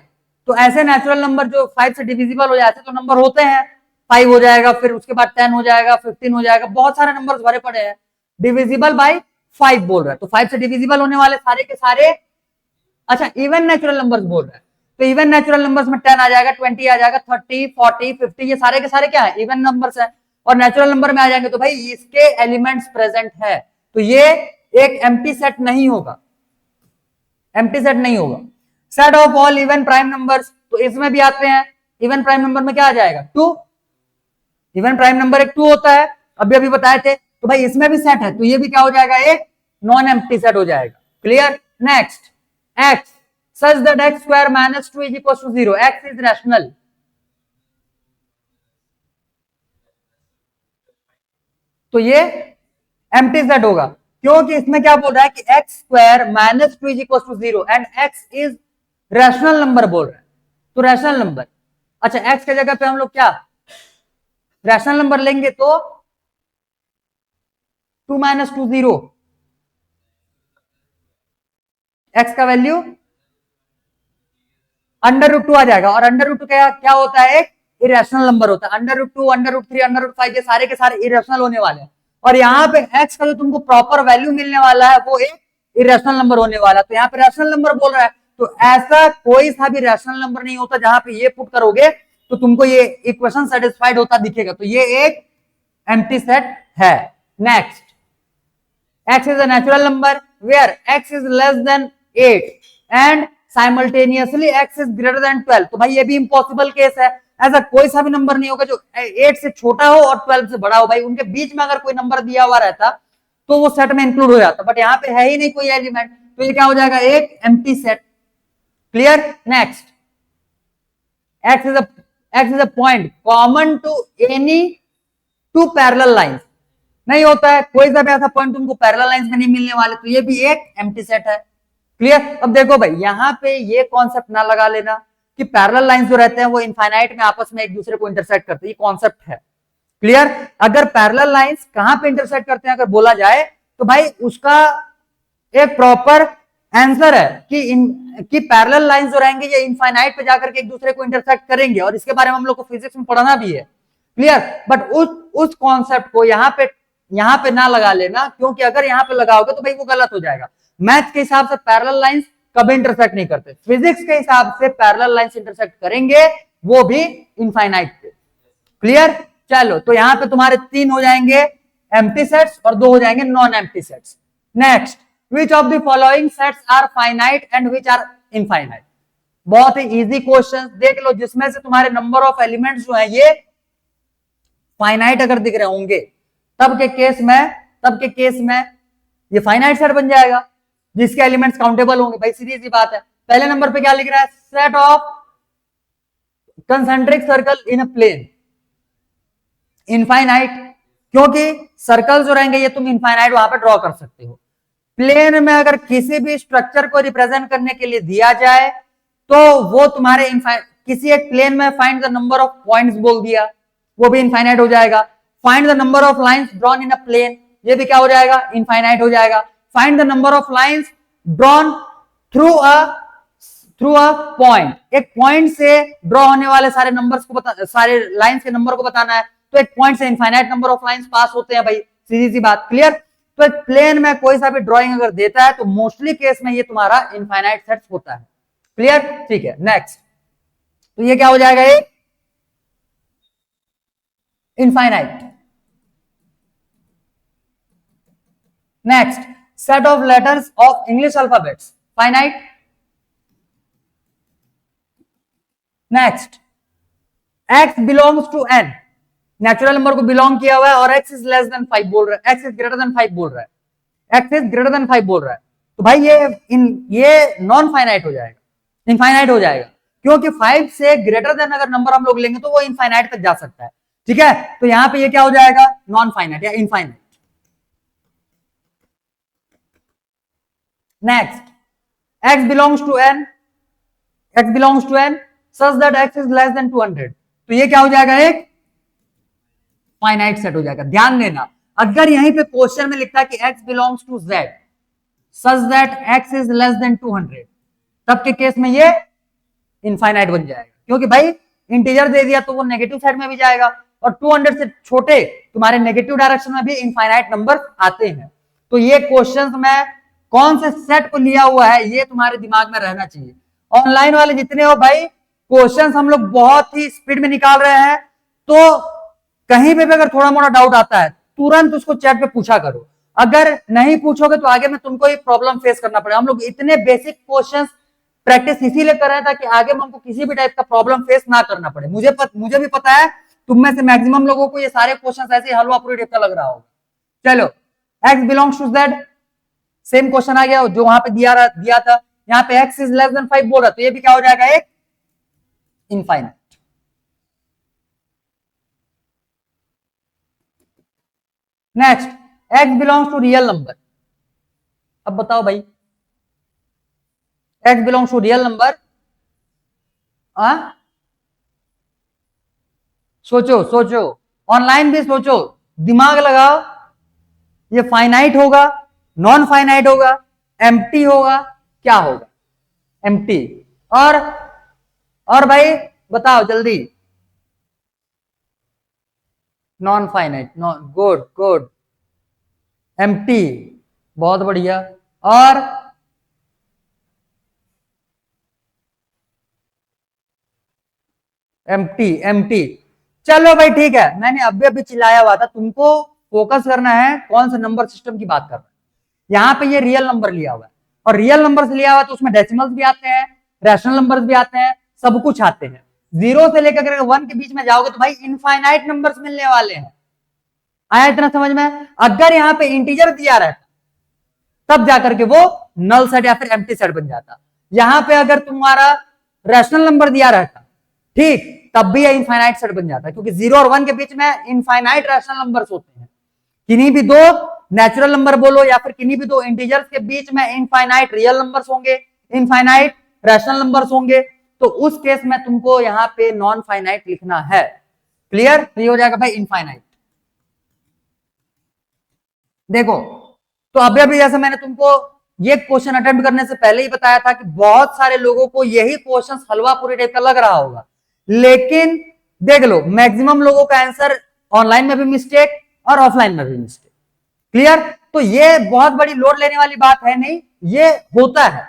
तो ऐसे नेचुरल नंबर जो 5 से डिविजिबल हो जाते तो नंबर होते हैं, 5 हो जाएगा, फिर उसके बाद 10 हो जाएगा, 15 हो जाएगा, बहुत सारे नंबर्स भरे पड़े हैं। डिविजिबल बाय 5 बोल रहा है, तो 5 से डिविजिबल होने वाले सारे के सारे, अच्छा इवन नेचुरल नंबर्स बोल रहा है, तो इवन नेचुरल नंबर्स में 10 आ जाएगा, 20 आ जाएगा, 30 40 50 ये सारे के सारे क्या है? इवन नंबर्स है। और नेचुरल नंबर में आ जाएंगे तो भाई इसके एलिमेंट्स प्रेजेंट है, तो ये एक एम्प्टी सेट नहीं होगा, एम्प्टी सेट नहीं होगा। Set of all even prime numbers, तो इसमें भी आते हैं, इवन प्राइम नंबर में क्या आ जाएगा? 2, इवन प्राइम नंबर एक 2 होता है, अभी अभी बताए थे, तो भाई इसमें भी सेट है, तो ये भी क्या हो जाएगा? एक नॉन एम्प्टी सेट हो जाएगा। Clear, next, X such that X square minus 2 is equal to 0, X is rational, तो ये एम्प्टी सेट होगा, क्योंकि इसमें क्या बोल रहा है कि X square minus 2 is equal to 0 and X is rational number बोल रहा है, तो रैशनल नंबर। अच्छा, एक्स की जगह पे हम लोग क्या रैशनल नंबर लेंगे, तो 2 माइनस 2 0, एक्स का वैल्यू अंडर रूट 2 आ जाएगा, और अंडर रूट 2 क्या क्या होता है? एक इरेशनल नंबर होता है। Under root 2 under root 3 under root 5 ये सारे के सारे इरेशनल होने वाले हैं, और यहाँ पे एक्स का जो तुमको प्रॉपर वैल्यू मिलने वाला है वो एक इरेशनल नंबर होने वाला है, तो यहाँ पे रैशनल नंबर बोल रहा है, तो ऐसा कोई सा भी रैशनल नंबर नहीं होता जहां पे ये पुट करोगे तो तुमको ये इक्वेशन सेटिस्फाइड होता दिखेगा, तो ये एक एम्प्टी सेट है। Next, x is a natural number where x is less than 8 and simultaneously x is greater than 12, तो भाई ये भी इम्पॉसिबल केस है, ऐसा कोई सा भी नंबर नहीं होगा जो 8 से छोटा हो और 12 से बड़ा हो। भाई उनके बीच में अगर कोई नंबर दिया हुआ रहता तो वो सेट में इंक्लूड हो जाता, बट यहाँ पे है ही नहीं कोई एलिमेंट, तो ये क्या हो जाएगा? एक empty set. Clear, next, x is a point common to any two parallel lines, नहीं होता है, कोई सा भी ऐसा पॉइंट तुमको पैरेलल लाइंस में नहीं मिलने वाले, तो ये भी एक एम्प्टी सेट है। क्लियर? अब देखो भाई यहां पे ये कॉन्सेप्ट ना लगा लेना कि पैरेलल लाइंस जो रहते हैं वो इनफाइनाइट में आपस में एक दूसरे को इंटरसेक्ट करते हैं, ये कॉन्सेप्ट है। क्लियर? अगर पैरेलल लाइंस कहां पे इंटरसेक्ट करते हैं अगर बोला जाए तो भाई उसका एक प्रॉपर आंसर है कि पैरेलल लाइंस जो रहेंगे ये इनफाइनाइट पे जाकर के एक दूसरे को इंटरसेक्ट करेंगे, और इसके बारे में हम लोग को फिजिक्स में पढ़ना भी है। क्लियर? बट उस कॉन्सेप्ट को यहाँ पे ना लगा लेना, क्योंकि अगर यहाँ पे लगाओगे तो भाई वो गलत हो जाएगा। मैथ के हिसाब से पैरेलल लाइंस कभी इंटरसेक्ट नहीं करते, फिजिक्स के हिसाब से पैरेलल लाइंस इंटरसेक्ट करेंगे, वो भी इनफाइनाइट पे। क्लियर? चलो, तो यहां पे तुम्हारे 3 हो जाएंगे एम्प्टी सेट्स और 2 हो जाएंगे non empty sets. Next, which of the following sets are finite and which are infinite? बहुत ही इजी क्वेश्चन, देख लो जिसमें से तुम्हारे नंबर ऑफ एलिमेंट्स जो है ये फाइनाइट अगर दिख रहे होंगे तब के केस में ये फाइनाइट सेट बन जाएगा जिसके एलिमेंट्स काउंटेबल होंगे। भाई सीधी सी बात है। पहले नंबर पे क्या लिख रहा है? Set of concentric circle in a plane, infinite, क्योंकि सर्कल जो रहेंगे ये तुम इनफाइनाइट वहां पे ड्रॉ कर सकते हो। प्लेन में अगर किसी भी स्ट्रक्चर को रिप्रेजेंट करने के लिए दिया जाए तो वो तुम्हारे किसी एक प्लेन में find the number of points बोल दिया, वो भी इनफाइनाइट हो जाएगा। Find the number of lines drawn in a plane, ये भी क्या हो जाएगा? इनफाइनाइट हो जाएगा। Find the number of lines drawn through a point, एक पॉइंट से ड्रॉ होने वाले सारे नंबर्स को सारे लाइंस के नंबर को बताना है, तो एक पॉइंट से infinite number of lines pass होते हैं भाई, सीधी सी बात। क्लियर? तो एक प्लेन में कोई सा भी ड्राइंग अगर देता है तो मोस्टली केस में ये तुम्हारा इनफाइनाइट सेट्स होता है। क्लियर? ठीक है, नेक्स्ट, तो ये क्या हो जाएगा? ये infinite. Next, set of letters of English alphabets, finite. Next, x belongs to n, natural number को बिलोंग किया हुआ है और x इज लेस देन 5 बोल रहा है, x इज ग्रेटर देन 5 बोल रहा है, x इज ग्रेटर देन 5 बोल रहा है, तो भाई ये नॉन फाइनाइट हो जाएगा, इनफाइनाइट हो जाएगा, क्योंकि 5 से ग्रेटर देन अगर नंबर हम लोग लेंगे तो वो इनफाइनाइट तक जा सकता है। ठीक है, तो यहां पे ये क्या हो जाएगा? नॉन फाइनाइट या infinite. Next, x belongs to n, x belongs to n such that x is less than 200, तो ये क्या हो जाएगा? एक फाइनाइट सेट हो जाएगा। ध्यान देना, अगर यहीं पे क्वेश्चन में लिखता है कि x belongs to z such that x is less than 200, तब के केस में ये इनफाइनाइट बन जाएगा, क्योंकि भाई इंटीजर दे दिया तो वो नेगेटिव साइड में भी जाएगा, और 200 से छोटे तुम्हारे नेगेटिव डायरेक्शन में भी इनफाइनाइट नंबर आते हैं। तो ये क्वेश्चंस में कौन से सेट को लिया हुआ है ये तुम्हारे दिमाग में रहना चाहिए। ऑनलाइन वाले जितने हो भाई, क्वेश्चंस हम लोग बहुत ही स्पीड में निकाल रहे हैं, तो कहीं पे भी अगर थोड़ा मोड़ा डाउट आता है तुरंत उसको चैट पे पूछा करो, अगर नहीं पूछोगे तो आगे में तुमको ये प्रॉब्लम फेस करना पड़ेगा। हम लोग इतने बेसिक क्वेश्चंस प्रैक्टिस इसीलिए कर रहे हैं ताकि आगे में हमको किसी भी टाइप का प्रॉब्लम फेस ना करना पड़े। मुझे भी पता है तुम में से मैक्सिमम लोगों को ये सारे क्वेश्चंस ऐसे हलवा पूरी टाइप का लग रहा होगा। चलो, x belongs to z, same question आ गया जो वहां पे दिया था, यहाँ पे x इज लेस देन 5 बोल रहा, तो ये भी क्या हो जाएगा? एक infinite. Next, x belongs to real number, अब बताओ भाई x belongs to real number, सोचो, ऑनलाइन भी सोचो, दिमाग लगाओ, ये फाइनाइट होगा, नॉन फाइनाइट होगा, एम्प्टी होगा, क्या होगा? एम्प्टी। और भाई बताओ जल्दी, non finite, non, good, empty, बहुत बढ़िया। और एम्प्टी। चलो भाई ठीक है, मैंने अभी चिल्लाया हुआ था, तुमको फोकस करना है कौन सा नंबर सिस्टम की बात कर रहा है। यहां पे ये रियल नंबर लिया हुआ है, और रियल नंबर से लिया हुआ तो उसमें डेसिमल्स भी आते हैं, रैशनल नंबर्स भी आते हैं, सब कुछ आते हैं। 0 से लेकर 1 के बीच में जाओगे तो भाई इनफाइनाइट नंबर्स मिलने वाले हैं। आया इतना समझ में? अगर यहाँ पे इंटीजर दिया रहता तब जाकर के वो नल सेट या फिर एम्प्टी सेट बन जाता। यहां पे अगर तुम्हारा रैशनल नंबर दिया रहता, ठीक, तब भी इनफाइनाइट सेट बन जाता, क्योंकि 0 और 1 के बीच में इनफाइनाइट रैशनल नंबर्स होते हैं। किन्हीं भी दो नेचुरल नंबर बोलो या फिर किन्हीं भी दो इंटीजर्स के बीच में इनफाइनाइट रियल नंबर्स होंगे, इनफाइनाइट रैशनल नंबर्स होंगे, तो उस केस में तुमको यहां पे नॉन फाइनाइट लिखना है। क्लियर? तो ये हो जाएगा भाई इनफाइनाइट। देखो, तो अभी जैसे मैंने तुमको ये क्वेश्चन अटेम्प्ट करने से पहले ही बताया था कि बहुत सारे लोगों को यही क्वेश्चन हलवा पूरी टाइप का लग रहा होगा, लेकिन देख लो मैक्सिमम लोगों का आंसर ऑनलाइन में भी मिस्टेक और ऑफलाइन में भी मिस्टेक। क्लियर? तो ये बहुत बड़ी लोड लेने वाली बात है नहीं, ये होता है,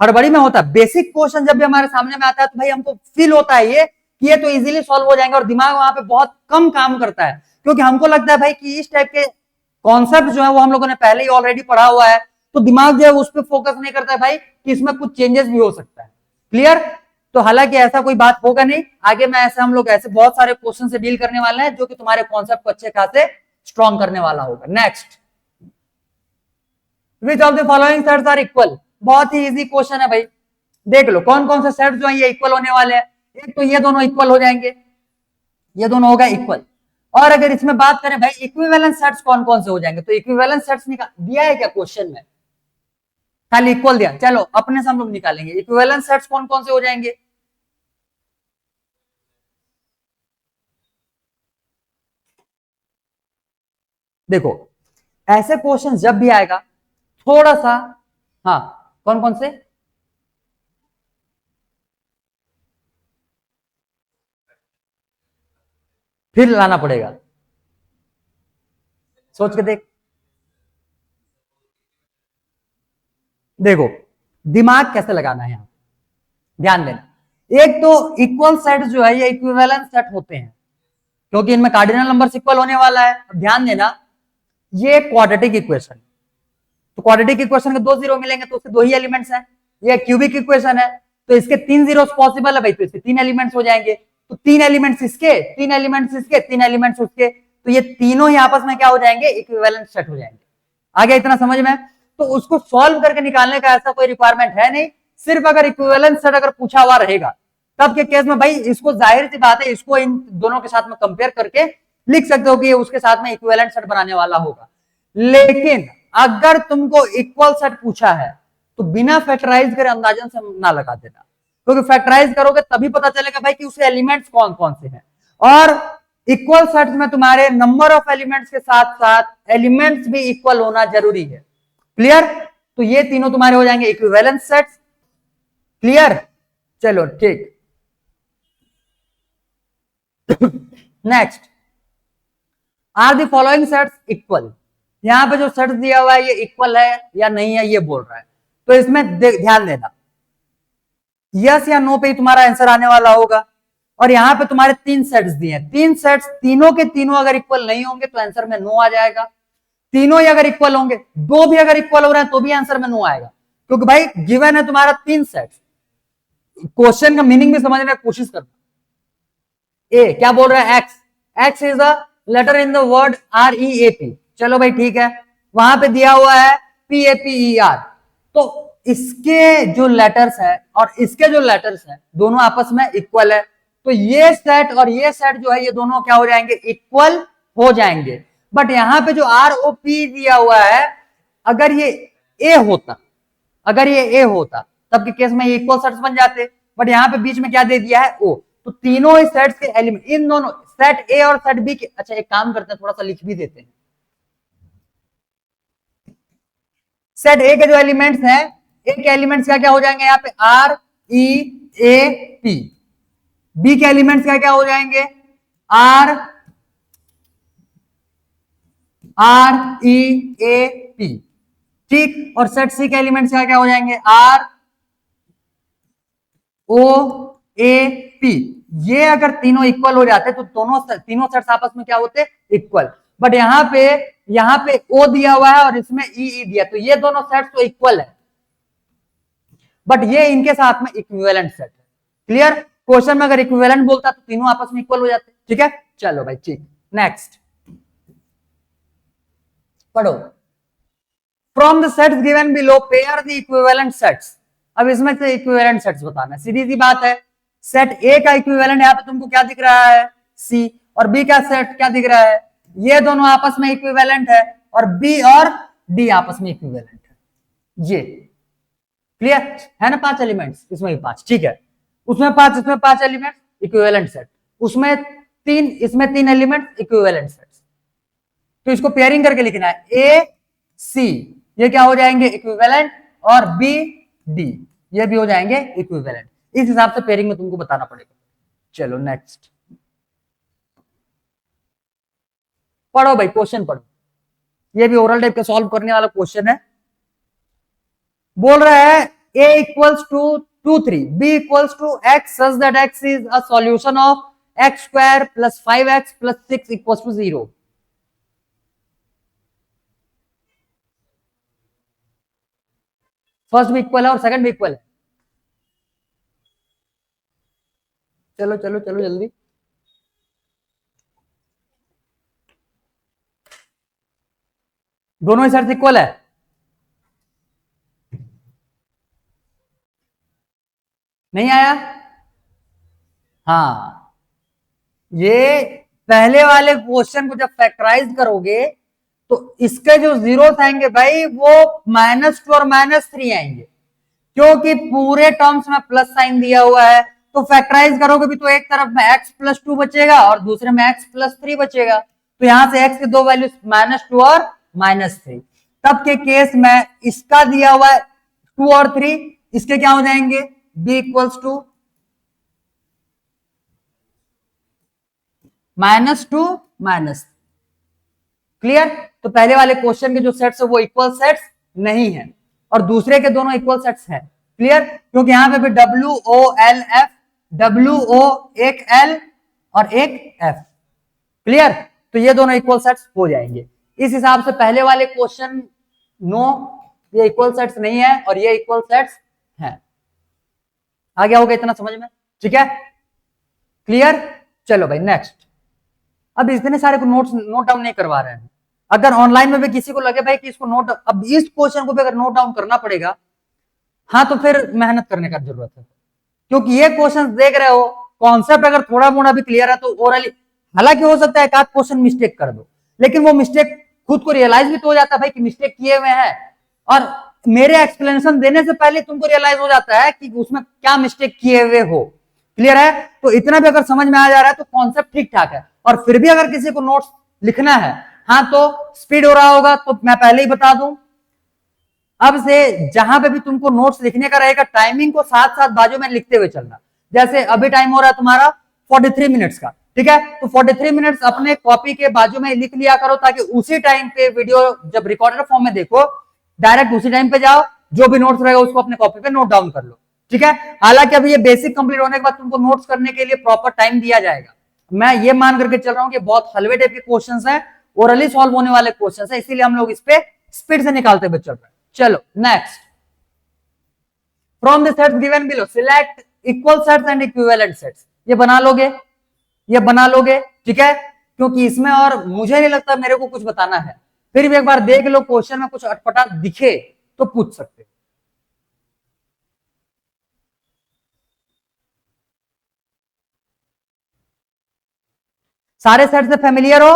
हड़बड़ी में होता है। बेसिक क्वेश्चन जब भी हमारे सामने में आता है तो भाई हमको फील होता है ये कि ये तो इजीली सॉल्व हो जाएंगे, और दिमाग वहां पे बहुत कम काम करता है, क्योंकि हमको लगता है भाई कि इस टाइप के कॉन्सेप्ट जो है वो हम लोगों ने पहले ही ऑलरेडी पढ़ा हुआ है, तो दिमाग जो है उस पर फोकस नहीं करता है भाई कि इसमें कुछ चेंजेस भी हो सकता है। क्लियर? तो हालांकि ऐसा कोई बात होगा नहीं, आगे मैं ऐसे हम लोग ऐसे बहुत सारे क्वेश्चन से डील करने वाले हैं जो कि तुम्हारे कॉन्सेप्ट को अच्छे खासे स्ट्रॉन्ग करने वाला होगा। Next, which of the following sets are equal? बहुत ही इजी क्वेश्चन है भाई, देख लो कौन कौन से सेट्स जो है ये इक्वल होने वाले हैं। एक तो ये दोनों इक्वल हो जाएंगे, ये दोनों हो गए इक्वल। और अगर इसमें बात करें भाई इक्विवेलेंट सेट्स कौन कौन से हो जाएंगे, तो इक्विवेलेंट सेट्स दिया है क्या क्वेश्चन में? खाली इक्वल दिया, चलो अपने से हम लोग निकालेंगे इक्विवेलेंट सेट्स कौन कौन से हो जाएंगे। देखो ऐसे क्वेश्चन जब भी आएगा थोड़ा सा, हाँ कौन कौन से, फिर लाना पड़ेगा, सोच के देख। देखो दिमाग कैसे लगाना है यहां, ध्यान देना। एक तो इक्वल सेट जो है ये इक्विवेलेंट सेट होते हैं क्योंकि इनमें कार्डिनल नंबर इक्वल होने वाला है। अब ध्यान देना, ये क्वाड्रेटिक इक्वेशन, तो क्वाड्रेटिक इक्वेशन के दो जीरो मिलेंगे तो उसके दो ही एलिमेंट्स हैं। ये क्यूबिक इक्वेशन है तो इसके तीन जीरो पॉसिबल है भाई, तो इसके तीन एलिमेंट्स हो जाएंगे। तो तीन एलिमेंट्स इसके, तीन एलिमेंट्स इसके, तीन एलिमेंट्स उसके, तो ये तीनों ही आपस में क्या हो जाएंगे, इक्विवेलेंट सेट हो जाएंगे। आ गया इतना समझ में? तो उसको सॉल्व करके निकालने का ऐसा कोई रिक्वायरमेंट है नहीं, सिर्फ अगर इक्विवेलेंट सेट अगर पूछा हुआ रहेगा तब के केस में भाई इसको जाहिर सी बात है इसको इन दोनों के साथ में कंपेयर करके लिख सकते हो कि ये उसके साथ में इक्विवेलेंट सेट बनाने वाला होगा। लेकिन अगर तुमको इक्वल सेट पूछा है तो बिना फैक्टराइज करे अंदाजन से ना लगा देना, क्योंकि फैक्टराइज करोगे तभी पता चलेगा भाई कि उसके एलिमेंट्स कौन कौन से हैं। और इक्वल सेट में तुम्हारे नंबर ऑफ एलिमेंट्स के साथ साथ एलिमेंट्स भी इक्वल होना जरूरी है। क्लियर? तो ये तीनों तुम्हारे हो जाएंगे इक्विवेलेंट सेट्स। क्लियर? चलो ठीक। Next, are the following sets equal? यहां पे जो सेट दिया हुआ है ये इक्वल है या नहीं है ये बोल रहा है, तो इसमें ध्यान देना, यस या नो पे ही तुम्हारा आंसर आने वाला होगा। और यहां पे तुम्हारे तीन सेट्स दिए हैं, तीन सेट्स तीनों के तीनों अगर इक्वल नहीं होंगे तो आंसर में नो आ जाएगा। तीनों ही अगर इक्वल होंगे, दो भी अगर इक्वल हो रहे हैं तो भी आंसर में नो आएगा, क्योंकि भाई गिवन है तुम्हारा तीन सेट्स। क्वेश्चन का मीनिंग भी समझने की कोशिश करना। ए क्या बोल रहा है, X, X is a letter in the word R E A P, चलो भाई ठीक है। वहां पे दिया हुआ है P A P E R, तो इसके जो लेटर्स है और इसके जो लेटर्स है दोनों आपस में इक्वल है, तो ये सेट और ये सेट जो है ये दोनों क्या हो जाएंगे, इक्वल हो जाएंगे। बट यहां पे जो आर ओ पी दिया हुआ है, अगर ये ए होता, अगर ये ए होता तब के केस में ये इक्वल सेट्स बन जाते, बट यहां पे बीच में क्या दे दिया है, ओ। तो तीनों ही सेट्स के एलिमेंट, इन दोनों सेट ए और सेट बी के, अच्छा एक काम करते हैं थोड़ा सा लिख भी देते हैं। सेट ए के जो एलिमेंट्स हैं, ए के एलिमेंट्स क्या क्या हो जाएंगे यहाँ पे, R E A P. B के एलिमेंट्स क्या क्या हो जाएंगे, R R E A P, ठीक। और सेट सी के एलिमेंट्स क्या क्या हो जाएंगे, आर ओ ए पी। ये अगर तीनों इक्वल हो जाते तो दोनों तीनों सेट्स आपस में क्या होते, इक्वल। बट यहाँ पे ओ दिया हुआ है और इसमें ई दिया, तो ये दोनों सेट्स तो इक्वल है, बट ये इनके साथ में इक्विवेलेंट सेट है। क्लियर? क्वेश्चन में अगर इक्विवेलेंट बोलता तो तीनों आपस में इक्वल हो जाते। ठीक है, चलो भाई ठीक। नेक्स्ट पढ़ो, from the sets given below pair the equivalent sets. अब इसमें से इक्विवेलेंट सेट्स बताना, सीधी सी बात है। सेट ए का इक्विवेलेंट यहाँ पे तुमको क्या दिख रहा है, सी, और बी का सेट क्या दिख रहा है, ये दोनों आपस में इक्विवेलेंट है और बी और डी आपस में इक्विवेलेंट है। ये क्लियर है ना? 5 एलिमेंट्स, इसमें भी 5, ठीक है। उसमें 5, इसमें 5 एलिमेंट्स, इक्विवेलेंट सेट। उसमें 3, इसमें 3 एलिमेंट्स, इक्विवेलेंट सेट। तो इसको पेयरिंग करके लिखना है, ए सी ये क्या हो जाएंगे? इक्विवेलेंट, और बी डी ये भी हो जाएंगे इक्विवेलेंट। इस हिसाब से पेयरिंग में तुमको बताना पड़ेगा। चलो नेक्स्ट पढ़ो भाई, क्वेश्चन पढ़ो। ये भी ओरल टाइप का सॉल्व करने वाला क्वेश्चन है। बोल रहा है a equals to 2 3, b equals to x such that x is a solution of x square plus 5x plus 6 equals to 0। First भी इक्वल है और सेकंड भी इक्वल है। चलो चलो चलो जल्दी। दोनों ही सेट्स इक्वल है। नहीं आया? हाँ, ये पहले वाले क्वेश्चन को जब फैक्टराइज करोगे तो इसके जो जीरोस आएंगे भाई वो -2 और -3 आएंगे, क्योंकि पूरे टर्म्स में प्लस साइन दिया हुआ है। तो फैक्टराइज करोगे भी तो एक तरफ में x प्लस 2 बचेगा और दूसरे में x प्लस 3 बचेगा। तो यहां से x के दो वैल्यूज -2 और -3। तब के केस में इसका दिया हुआ है 2 और 3, इसके क्या हो जाएंगे? b equals to -2 -। क्लियर? तो पहले वाले क्वेश्चन के जो सेट्स है वो इक्वल सेट्स नहीं है और दूसरे के दोनों इक्वल सेट्स हैं। क्लियर? क्योंकि यहां पे भी WOLF, WO एक L और एक F। क्लियर? तो ये दोनों इक्वल सेट्स हो जाएंगे। इस हिसाब से पहले वाले क्वेश्चन नो, ये इक्वल सेट्स नहीं है और ये इक्वल सेट्स हैं। आ गया होगा इतना समझ में? ठीक है, क्लियर? चलो भाई नेक्स्ट। अब इतने सारे को नोट डाउन नहीं करवा रहे हैं। अगर ऑनलाइन में भी किसी को लगे भाई कि इसको नोट, अब इस क्वेश्चन को भी अगर नोट डाउन करना पड़ेगा, हाँ तो फिर मेहनत करने का जरूरत है, क्योंकि ये क्वेश्चन देख रहे हो, कॉन्सेप्ट अगर थोड़ा मोड़ा भी क्लियर है तो ओरली, हालांकि हो सकता है एक आध क्वेश्चन मिस्टेक कर दो, लेकिन वो मिस्टेक खुद को रियलाइज भी तो हो जाता है भाई कि मिस्टेक किए हुए हैं, और मेरे एक्सप्लेनेशन देने से पहले तुमको रियलाइज हो जाता है कि उसमें क्या मिस्टेक किए हुए हो। क्लियर है? तो इतना भी अगर समझ में आ जा रहा है तो कॉन्सेप्ट ठीक ठाक है। और फिर भी अगर किसी को नोट्स लिखना है, हाँ तो स्पीड हो रहा होगा तो मैं पहले ही बता दूं, अब से जहां पे भी तुमको नोट्स लिखने का रहेगा, टाइमिंग को साथ साथ बाजू में लिखते हुए चलना। जैसे अभी टाइम हो रहा है तुम्हारा 43 मिनट्स का, ठीक है? तो 43 मिनट्स अपने कॉपी के बाजू में लिख लिया करो, ताकि उसी टाइम पे वीडियो जब रिकॉर्डेड फॉर्म में देखो, डायरेक्ट उसी टाइम पे जाओ, जो भी नोट्स रहेगा उसको अपने कॉपी पे नोट डाउन कर लो। ठीक है? हालांकि अभी ये बेसिक कंप्लीट होने के बाद तुमको नोट्स करने के लिए प्रॉपर टाइम दिया जाएगा। मैं ये मान करके चल रहा हूं कि बहुत हलवे टाइप के क्वेश्चंस हैं, ओरली सॉल्व होने वाले क्वेश्चंस हैं, इसीलिए हम लोग इस पे स्पीड से निकालते हुए चल रहे हैं। चलो next, from the sets given below select equal sets and equivalent sets. ये बना लोगे, ये बना लोगे, ठीक है? क्योंकि इसमें और मुझे नहीं लगता मेरे को कुछ बताना है, फिर भी एक बार देख लो, क्वेश्चन में कुछ अटपटा दिखे तो पूछ सकते हो। सारे सेट से फेमिलियर हो,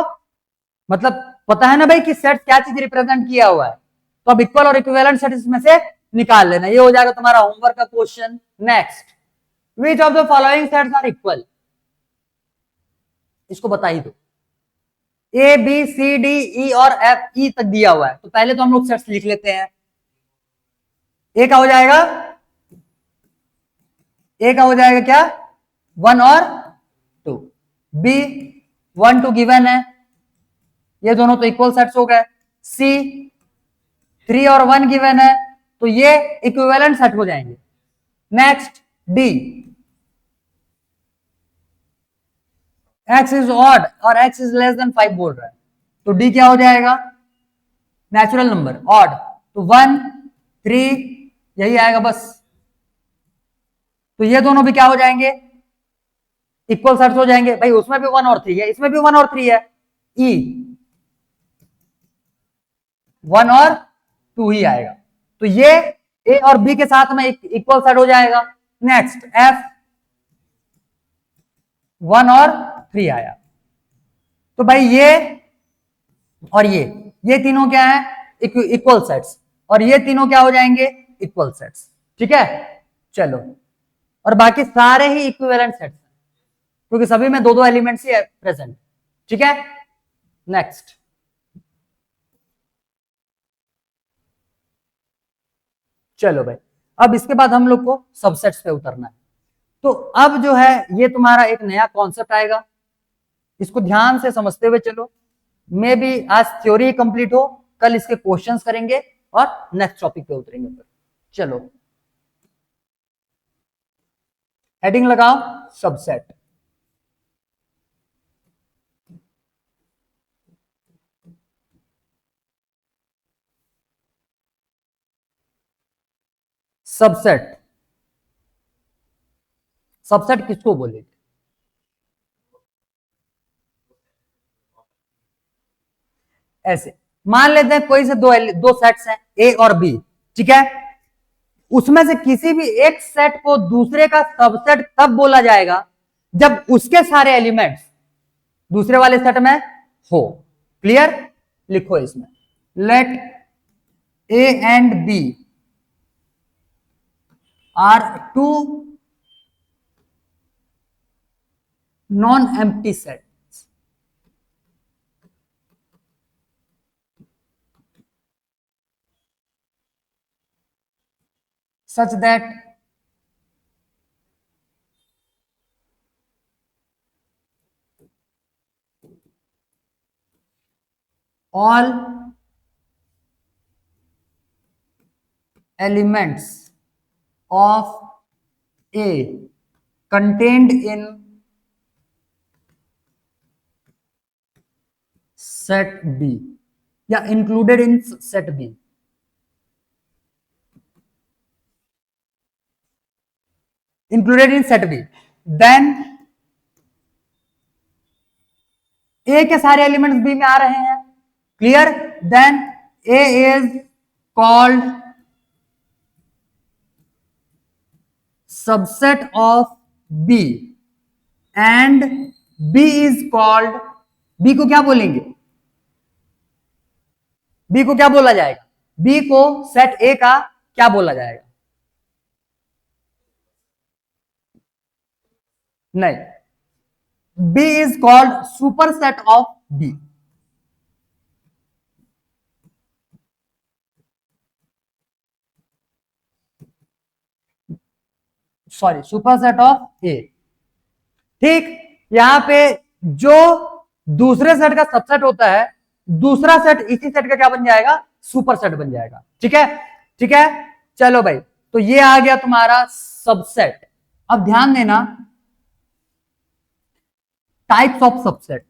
मतलब पता है ना भाई कि सेट क्या चीज रिप्रेजेंट किया हुआ है, तो अब इक्वल और इक्विवेलेंट सेट इसमें से निकाल लेना, ये हो जाएगा तुम्हारा होमवर्क का question. Next, which of the following sets are equal, इसको बता ही दो। A B C D E और एफ, ई तक दिया हुआ है, तो पहले तो हम लोग सेट्स लिख लेते हैं। ए का हो जाएगा, ए का हो जाएगा क्या? 1 और 2। बी 1 2 गिवन है, ये दोनों तो इक्वल सेट्स हो गए। सी 3 और 1 गिवन है, तो ये इक्विवेलेंट सेट हो जाएंगे। Next, D x is odd और x इज लेस देन 5 बोल रहा है, तो d क्या हो जाएगा? नेचुरल नंबर ऑड, तो 1 3 यही आएगा बस। तो ये दोनों भी क्या हो जाएंगे? इक्वल सेट्स हो जाएंगे भाई, उसमें भी 1 और 3 है, इसमें भी 1 और 3 है, e 1 और 2 ही आएगा, तो ये a और b के साथ में इक्वल सेट हो जाएगा। नेक्स्ट, f 1 और 3 आया, तो भाई ये और ये तीनों क्या है, इक्वल सेट्स, और ये तीनों क्या हो जाएंगे, इक्वल सेट्स। ठीक है, चलो, और बाकी सारे ही इक्विवेलेंट सेट्स हैं क्योंकि सभी में दो दो एलिमेंट्स ही है प्रेजेंट। ठीक है, नेक्स्ट, चलो भाई, अब इसके बाद हम लोग को सबसेट्स पे उतरना है। तो अब जो है ये तुम्हारा एक नया कॉन्सेप्ट आएगा, इसको ध्यान से समझते हुए चलो। मे बी आज थ्योरी कंप्लीट हो, कल इसके क्वेश्चंस करेंगे और नेक्स्ट टॉपिक पे उतरेंगे फिर। चलो, हेडिंग लगाओ सबसेट। सबसेट, सबसेट किसको बोलेंगे? ऐसे मान लेते हैं कोई से दो सेट्स हैं ए और बी, ठीक है, उसमें से किसी भी एक सेट को दूसरे का सबसेट तब बोला जाएगा जब उसके सारे एलिमेंट्स दूसरे वाले सेट में हो। क्लियर, लिखो इसमें, let A and B are two non empty set such that all elements of A contained in set B या included in set B, included in set B, then A के सारे एलिमेंट्स B में आ रहे हैं। Clear, then A is called subset of B and B is called, B को क्या बोलेंगे, B को क्या बोला जाएगा, B को सेट A का क्या बोला जाएगा? नहीं, B is called superset of B. Sorry, superset of A. ठीक, यहां पे जो दूसरे सेट का सबसेट होता है, दूसरा सेट इसी सेट का क्या बन जाएगा, सुपरसेट बन जाएगा। ठीक है, ठीक है, चलो भाई, तो ये आ गया तुम्हारा सबसेट। अब ध्यान देना, टाइप्स ऑफ सबसेट,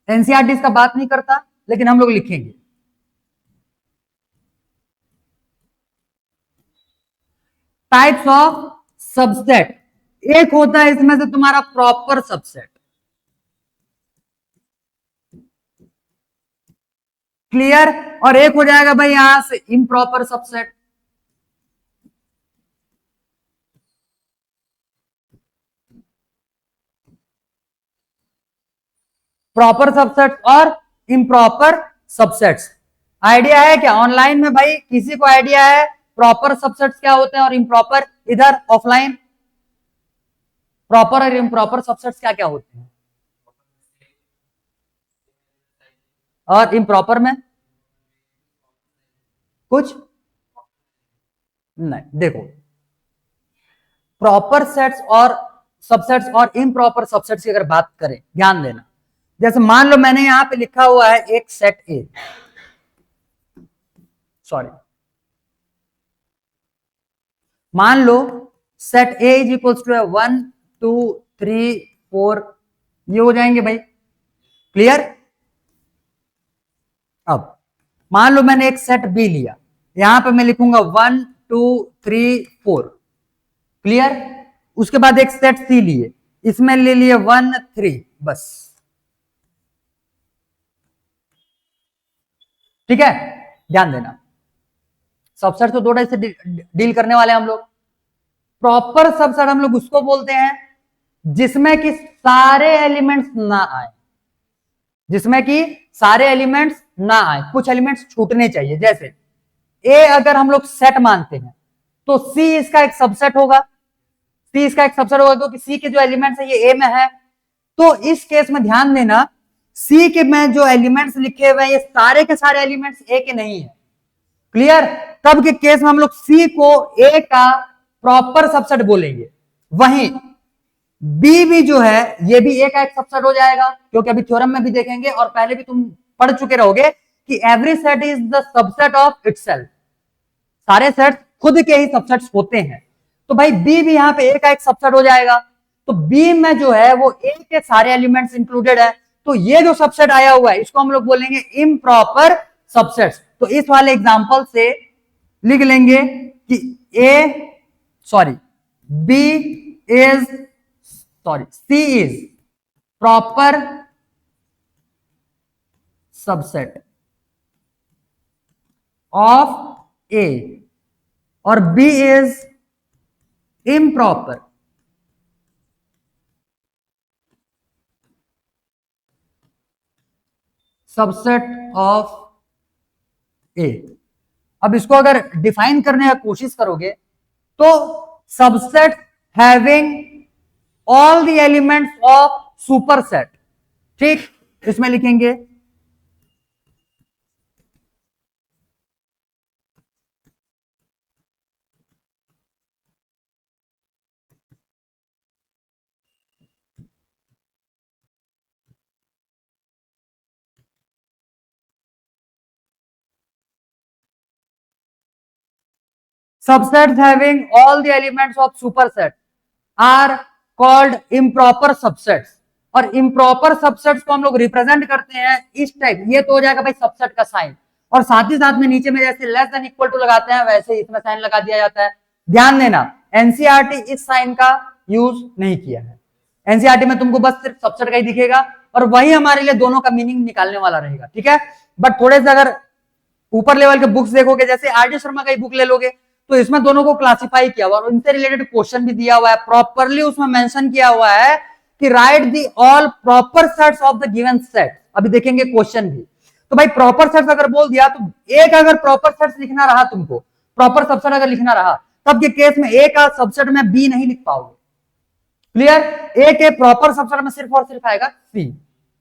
एनसीईआरटी इसका बात नहीं करता लेकिन हम लोग लिखेंगे। टाइप्स ऑफ सबसेट, एक होता है इसमें से तुम्हारा प्रॉपर सबसेट। क्लियर, और एक हो जाएगा भाई यहां से इम्प्रॉपर सबसेट। प्रॉपर सबसेट्स और इम्प्रॉपर सबसेट्स, आइडिया है क्या ऑनलाइन में भाई, किसी को आइडिया है प्रॉपर सबसेट्स क्या होते हैं और इम्प्रॉपर, इधर ऑफलाइन, प्रॉपर और इम्प्रॉपर सबसेट्स क्या क्या होते हैं? और इम्प्रॉपर में कुछ नहीं। देखो, प्रॉपर सेट्स और सबसेट्स और इम्प्रॉपर सबसेट्स की अगर बात करें, ध्यान देना, जैसे मान लो मैंने यहां पे लिखा हुआ है एक सेट ए, सॉरी, मान लो set A is equals to 1 2 3 4, ये हो जाएंगे भाई। क्लियर, अब मान लो मैंने एक सेट बी लिया, यहां पे मैं लिखूंगा 1 2 3 4। क्लियर, उसके बाद एक सेट सी लिए, इसमें ले लिए 1 3, बस। ठीक है, ध्यान देना, सबसेट तो दो टाइप से डील करने वाले हैं हम लोग। प्रॉपर सबसेट हम लोग उसको बोलते हैं जिसमें कि सारे एलिमेंट्स ना आए, जिसमें कि सारे एलिमेंट्स ना आए, कुछ एलिमेंट्स छूटने चाहिए। जैसे ए अगर हम लोग सेट मानते हैं तो सी इसका एक सबसेट होगा, सी इसका एक सबसेट होगा क्योंकि सी के जो एलिमेंट्स है ये ए में है। तो इस केस में ध्यान देना, सी के में जो एलिमेंट्स लिखे हुए हैं ये सारे के सारे एलिमेंट्स ए के नहीं है। क्लियर? तब के केस में हम लोग सी को ए का प्रॉपर सबसेट बोलेंगे। वहीं बी भी जो है ये भी ए का एक सबसेट हो जाएगा, क्योंकि अभी थ्योरम में भी देखेंगे और पहले भी तुम पढ़ चुके रहोगे कि every set is the subset of itself. सारे सेट्स खुद के ही सबसेट्स होते हैं। तो भाई बी भी यहां पे ए का एक सबसेट हो जाएगा। तो बी में जो है वो ए के सारे एलिमेंट्स इंक्लूडेड है। तो ये जो सबसेट आया हुआ है इसको हम लोग बोलेंगे इम्प्रॉपर सबसेट्स। तो इस वाले एग्जांपल से लिख लेंगे कि C is proper subset of A और B is improper subset of A. अब इसको अगर डिफाइन करने का कोशिश करोगे तो subset having all the elements of superset, ठीक, इसमें लिखेंगे subsets having all the elements of superset are called improper subsets। और improper subsets को हम लोग रिप्रेजेंट करते हैं इस टाइप, ये तो हो जाएगा भाई सबसेट का साइन, और साथ ही साथ में नीचे में जैसे लेस देन इक्वल टू लगाते हैं वैसे इसमें साइन लगा दिया जाता है। ध्यान देना एनसीईआरटी इस साइन का यूज नहीं किया है। एनसीईआरटी में तुमको बस सिर्फ सबसेट का ही दिखेगा और वही हमारे लिए दोनों का मीनिंग निकालने वाला रहेगा, ठीक है। बट थोड़े से अगर ऊपर लेवल के बुक्स देखोगे, जैसे आर.डी. शर्मा का ही बुक ले लोगे तो इसमें दोनों को क्लासिफाई किया हुआ और उनसे रिलेटेड क्वेश्चन भी दिया हुआ है, प्रॉपरली उसमें मेंशन किया हुआ है कि right the all proper sets of the given set. अभी देखेंगे क्वेश्चन भी। तो भाई प्रॉपर सेट्स अगर बोल दिया तो एक अगर प्रॉपर सेट्स लिखना रहा, तुमको प्रॉपर सबसेट अगर लिखना रहा, तब के केस में ए का सबसेट में बी नहीं लिख पाओगे। क्लियर? ए के प्रॉपर सबसेट में सिर्फ और सिर्फ आएगा सी।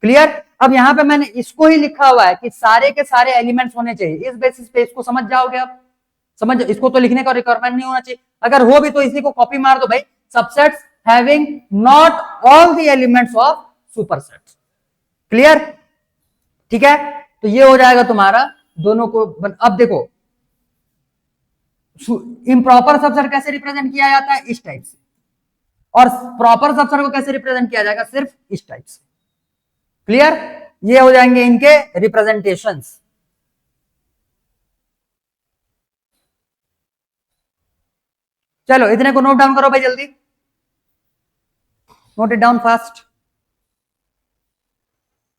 क्लियर? अब यहां पे मैंने इसको ही लिखा हुआ है कि सारे के सारे एलिमेंट्स होने चाहिए। इस बेसिस पे इसको समझ जाओगे आप, समझ, इसको तो लिखने का रिक्वायरमेंट नहीं होना चाहिए। अगर हो भी तो इसी को कॉपी मार दो भाई, subsets having not all the elements of supersets. Clear? ठीक है, तो ये हो जाएगा तुम्हारा दोनों को। अब देखो इम्प्रॉपर सबसेट कैसे रिप्रेजेंट किया जाता है, इस टाइप से, और प्रॉपर सबसेट को कैसे रिप्रेजेंट किया जाएगा, सिर्फ इस टाइप से। क्लियर? ये हो जाएंगे इनके रिप्रेजेंटेशंस। चलो इतने को नोट डाउन करो भाई, जल्दी नोट इट डाउन फास्ट।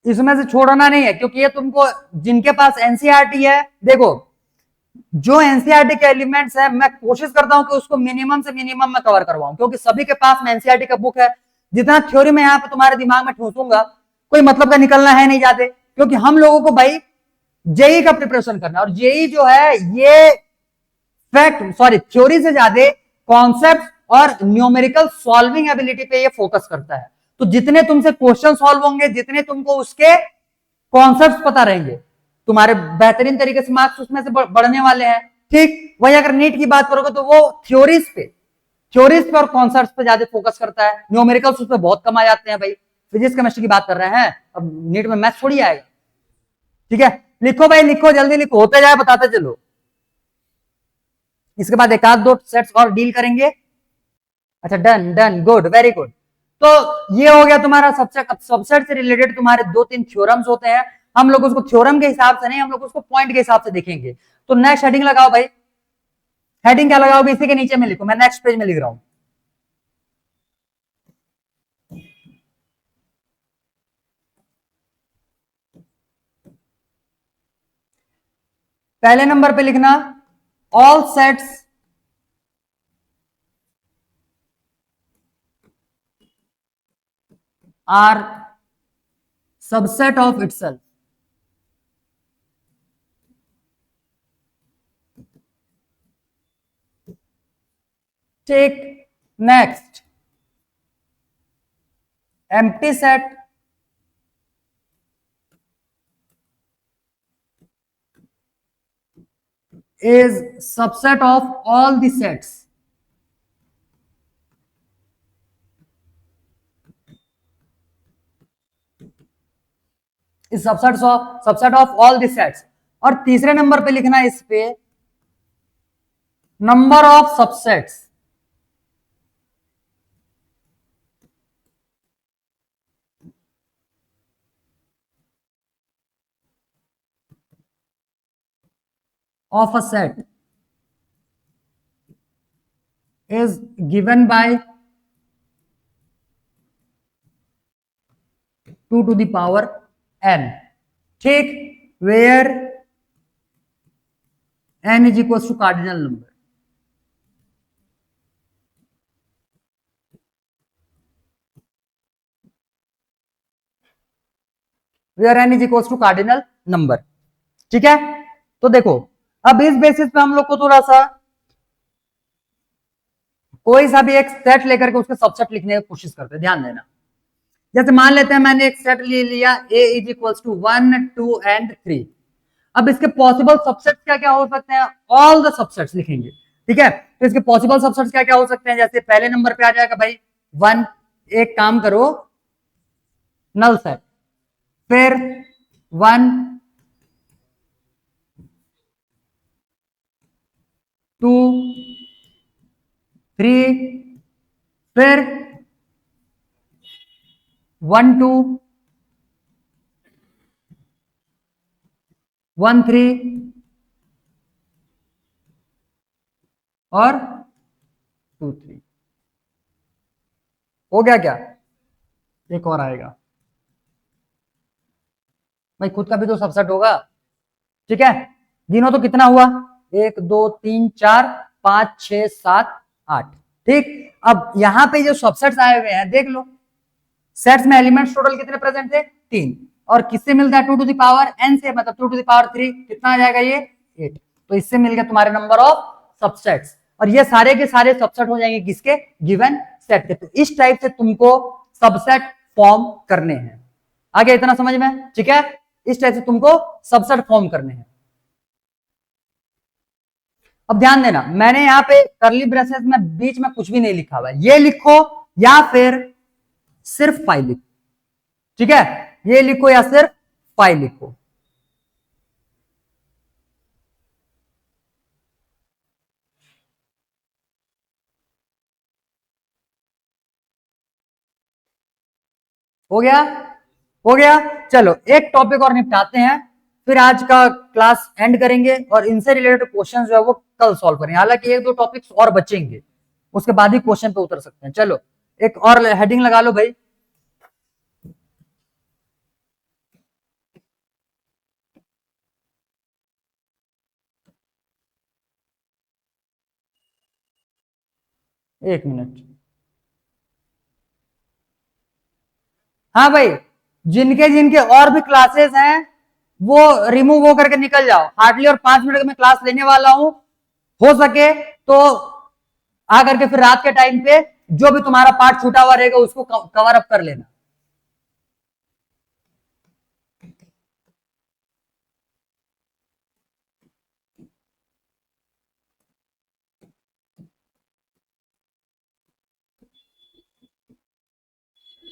इसमें से छोड़ना नहीं है क्योंकि ये तुमको, जिनके पास एनसीईआरटी है, देखो जो एनसीईआरटी के एलिमेंट्स है मैं कोशिश करता हूं कि उसको मिनिमम से मिनिमम में कवर करवाऊं, क्योंकि सभी के पास में एनसीईआरटी का बुक है। जितना थ्योरी में यहां पे तुम्हारे दिमाग में ठूसूंगा कोई मतलब का निकलना है नहीं जाते, क्योंकि हम लोगों को भाई जेई का प्रिपरेशन करना, और जेई जो है ये फैक्ट सॉरी थ्योरी से ज्यादा कॉन्सेप्ट और न्यूमेरिकल सॉल्विंग एबिलिटी पे ये फोकस करता है। तो जितने तुमसे क्वेश्चन सॉल्व होंगे, जितने तुमको उसके कॉन्सेप्ट पता रहेंगे, तुम्हारे बेहतरीन तरीके से मार्क्स उसमें से बढ़ने वाले हैं। ठीक वही अगर नीट की बात करोगे तो वो थ्योरीज पे और कॉन्सेप्ट पे ज्यादा फोकस करता है। न्यूमेरिकल्स उसमें बहुत कम आ जाते हैं भाई, फिजिक्स केमिस्ट्री की बात कर रहे हैं, अब नीट में मैथ्स थोड़ी आएगा। ठीक है, लिखो भाई लिखो, जल्दी लिखो, होते जाए बताते चलो। इसके बाद एक आध दो सेट्स और डील करेंगे। अच्छा done done, good, very good. तो ये हो गया तुम्हारा सबसेट। अब सबसेट से रिलेटेड तुम्हारे दो तीन थ्योरम्स होते हैं, हम लोग उसको थ्योरम के हिसाब से नहीं, हम लोग उसको पॉइंट के हिसाब से देखेंगे। तो नेक्स्ट हेडिंग लगाओ भाई। हेडिंग क्या लगाओगे, इसी के नीचे में लिखो, मैं नेक्स्ट पेज में लिख रहा हूं। पहले नंबर पे लिखना all sets are subset of itself. Take next, empty set is subset of all the sets. Is subset of all the sets. और तीसरे नंबर पे लिखना है इस पे number of subsets of a set is given by 2 to the power n, ठीक, where n is equals to cardinal number। where n is equals to cardinal number, ठीक है। तो देखो अब इस बेसिस पे हम लोग को थोड़ा सा कोई सा भी एक सेट लेकर के उसके सबसेट लिखने की कोशिश करते हैं, ध्यान देना। जैसे मान लेते हैं मैंने एक सेट ले लिया a is equals to 1 2 and 3। अब इसके पॉसिबल सबसेट्स क्या क्या हो सकते हैं, ऑल द सबसेट्स लिखेंगे, ठीक है। तो इसके पॉसिबल सबसेट्स क्या क्या हो सकते हैं, जैसे पहले नंबर पे आ जाएगा भाई 1, एक काम करो नल सेट, फिर 1 2 3, फिर 1 2 1 3 और 2 3। हो गया क्या, एक और आएगा भाई, खुद का भी तो सबसेट होगा, ठीक है। गिनो तो कितना हुआ, 1 2 3 4 5 6 7 8, ठीक। अब यहां पे जो सबसेट्स आए हुए हैं देख लो, सेट्स में एलिमेंट्स टोटल कितने प्रेजेंट थे, 3, और किससे मिलता है 2 टू द पावर n से, मतलब 2 टू द पावर 3, कितना आ जाएगा ये 8। तो इससे मिल गया तुम्हारे नंबर ऑफ सबसेट्स, और ये सारे के सारे सबसेट हो जाएंगे किसके, गिवन सेट के। तो इस टाइप से तुमको सबसेट फॉर्म करने हैं, आगे इतना समझ में, ठीक है। इस टाइप से तुमको सबसेट फॉर्म करने हैं। अब ध्यान देना, मैंने यहाँ पे करली ब्रेसेस में बीच में कुछ भी नहीं लिखा हुआ है, ये लिखो या फिर सिर्फ फाइल लिखो, ठीक है, ये लिखो या सिर्फ फाइल लिखो। हो गया, हो गया। चलो एक टॉपिक और निपटाते हैं, फिर आज का क्लास एंड करेंगे और इनसे रिलेटेड क्वेश्चन जो है वो कल सॉल्व करेंगे। हालांकि एक दो टॉपिक्स और बचेंगे, उसके बाद ही क्वेश्चन पे उतर सकते हैं। चलो एक और हेडिंग लगा लो भाई, एक मिनट। हाँ भाई, जिनके जिनके और भी क्लासेस हैं वो रिमूव हो करके निकल जाओ, हार्डली और 5 मिनट में क्लास लेने वाला हूं, हो सके तो आकर के फिर रात के टाइम पे जो भी तुम्हारा पार्ट छूटा हुआ रहेगा उसको कवर अप कर लेना।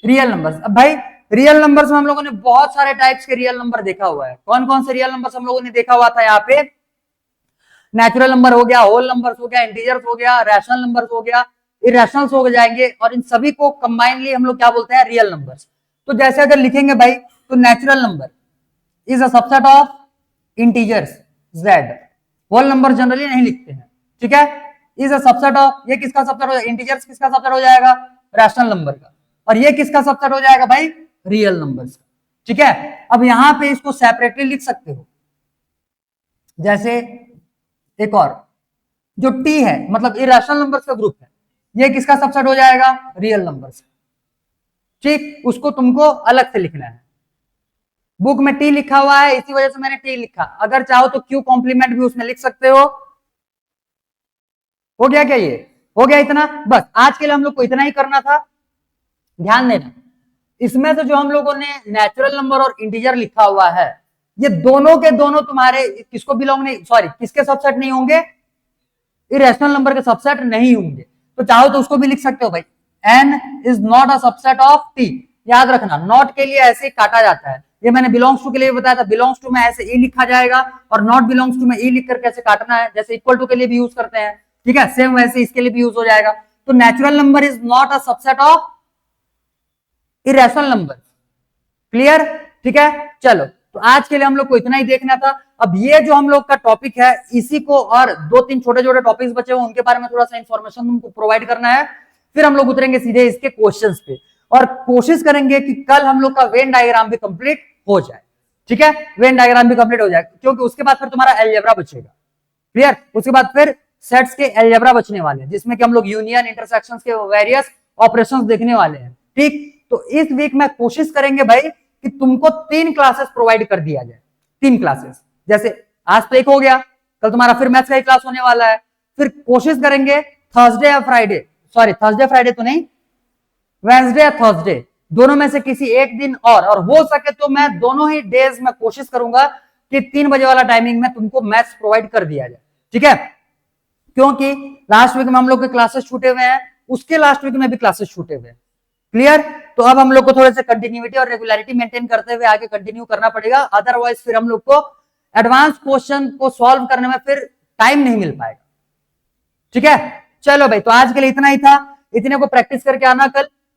रियल नंबर्स, अब भाई रियल नंबर्स में हम लोगों ने बहुत सारे टाइप्स के रियल नंबर देखा हुआ है। कौन कौन से रियल नंबर्स हम लोगों ने देखा हुआ था, यहाँ पे नेचुरल नंबर हो गया, होल नंबर्स हो गया, इंटीजर्स हो गया, रैशनल नंबर्स हो गया, इरेशनल्स हो जाएंगे, और इन सभी को कंबाइनली हम लोग क्या बोलते हैं, रियल नंबर्स। तो जैसे अगर लिखेंगे भाई, तो natural number is a subset of integers Z, whole number generally नहीं लिखते हैं, ठीक है। इज अ सबसेट ऑफ, ये किसका सबसेट हो जाएगा, इंटीजर्स किसका सबसेट हो जाएगा, रैशनल नंबर का, और ये किसका सबसेट हो जाएगा भाई, रियल नंबर्स का, ठीक है। अब यहां पे इसको सेपरेटली लिख सकते हो, जैसे एक और जो टी है, मतलब इरेशनल नंबर्स का ग्रुप है, ये किसका सबसेट हो जाएगा, रियल नंबर्स, ठीक। उसको तुमको अलग से लिखना है, बुक में टी लिखा हुआ है, इसी वजह से मैंने टी लिखा। अगर चाहो तो क्यू कॉम्प्लीमेंट भी उसमें लिख सकते हो गया क्या? ये हो गया इतना। बस आज के लिए हम लोग को इतना ही करना था। ध्यान देना, इसमें से जो हम लोगों ने नेचुरल नंबर और इंटीजर लिखा हुआ है, ये दोनों के दोनों तुम्हारे किसको बिलोंग नहीं, सॉरी किसके सबसेट नहीं होंगे? इरेशनल नंबर के सबसेट नहीं होंगे। तो चाहो तो उसको भी लिख सकते हो भाई, n is not a subset of t। याद रखना, नॉट के लिए ऐसे ही काटा जाता है। ये मैंने बिलोंग्स टू के लिए बताया था, बिलोंग्स टू में ऐसे ई लिखा जाएगा और नॉट बिलोंग्स टू में ई लिख कर कैसे काटना है, जैसे इक्वल टू के लिए भी यूज करते हैं, ठीक है, सेम वैसे इसके लिए भी यूज हो जाएगा। तो natural number is not a subset of irrational number. Clear? ठीक है, चलो तो आज के लिए हम लोग को इतना ही देखना था। अब ये जो हम लोग का टॉपिक है, इसी को और 2-3 छोटे छोटे टॉपिक्स बचे हुए उनके बारे में थोड़ा सा इंफॉर्मेशन तुमको प्रोवाइड करना है, फिर हम लोग उतरेंगे सीधे इसके क्वेश्चंस पे और कोशिश करेंगे कि कल हम लोग का वेन डायग्राम भी कंप्लीट हो जाए। ठीक है, वेन डायग्राम भी कंप्लीट हो जाए, क्योंकि उसके बाद फिर तुम्हारा अलजेब्रा बचेगा। क्लियर? उसके बाद फिर सेट्स के अलजेब्रा बचने वाले हैं, जिसमें कि हम लोग यूनियन, इंटरसेक्शंस के वेरियस ऑपरेशंस देखने वाले हैं। ठीक, तो इस वीक में कोशिश करेंगे भाई कि तुमको 3 क्लासेस प्रोवाइड कर दिया जाए। 3 क्लासेस, जैसे आज तो एक हो गया, कल तुम्हारा फिर मैथ्स का ही क्लास होने वाला है। फिर कोशिश करेंगे थर्सडे या फ्राइडे, सॉरी थर्सडे फ्राइडे तो नहीं, वेंसडे या थर्सडे, दोनों में से किसी एक दिन, और हो सके तो मैं दोनों ही डेज में कोशिश करूंगा कि 3 बजे वाला टाइमिंग में तुमको मैथ्स प्रोवाइड कर दिया जाए। ठीक है, क्योंकि लास्ट वीक में हम लोग के क्लासेस छूटे हुए हैं, उसके लास्ट वीक में भी क्लासेस छूटे हुए हैं। क्लियर? तो अब हम लोग को थोड़े से कंटिन्यूटी और रेगुलरिटी मेंटेन करते हुए आगे कंटिन्यू करना पड़ेगा, अदरवाइज फिर हम लोग को एडवांस क्वेश्चन को सॉल्व करने में फिर टाइम नहीं मिल पाएगा। ठीक है, चलो भाई, तो आज के लिए इतना ही था। इतने को प्रैक्टिस करके आना,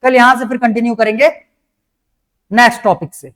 कल यहां से फिर कंटिन्यू करेंगे नेक्स्ट टॉपिक से।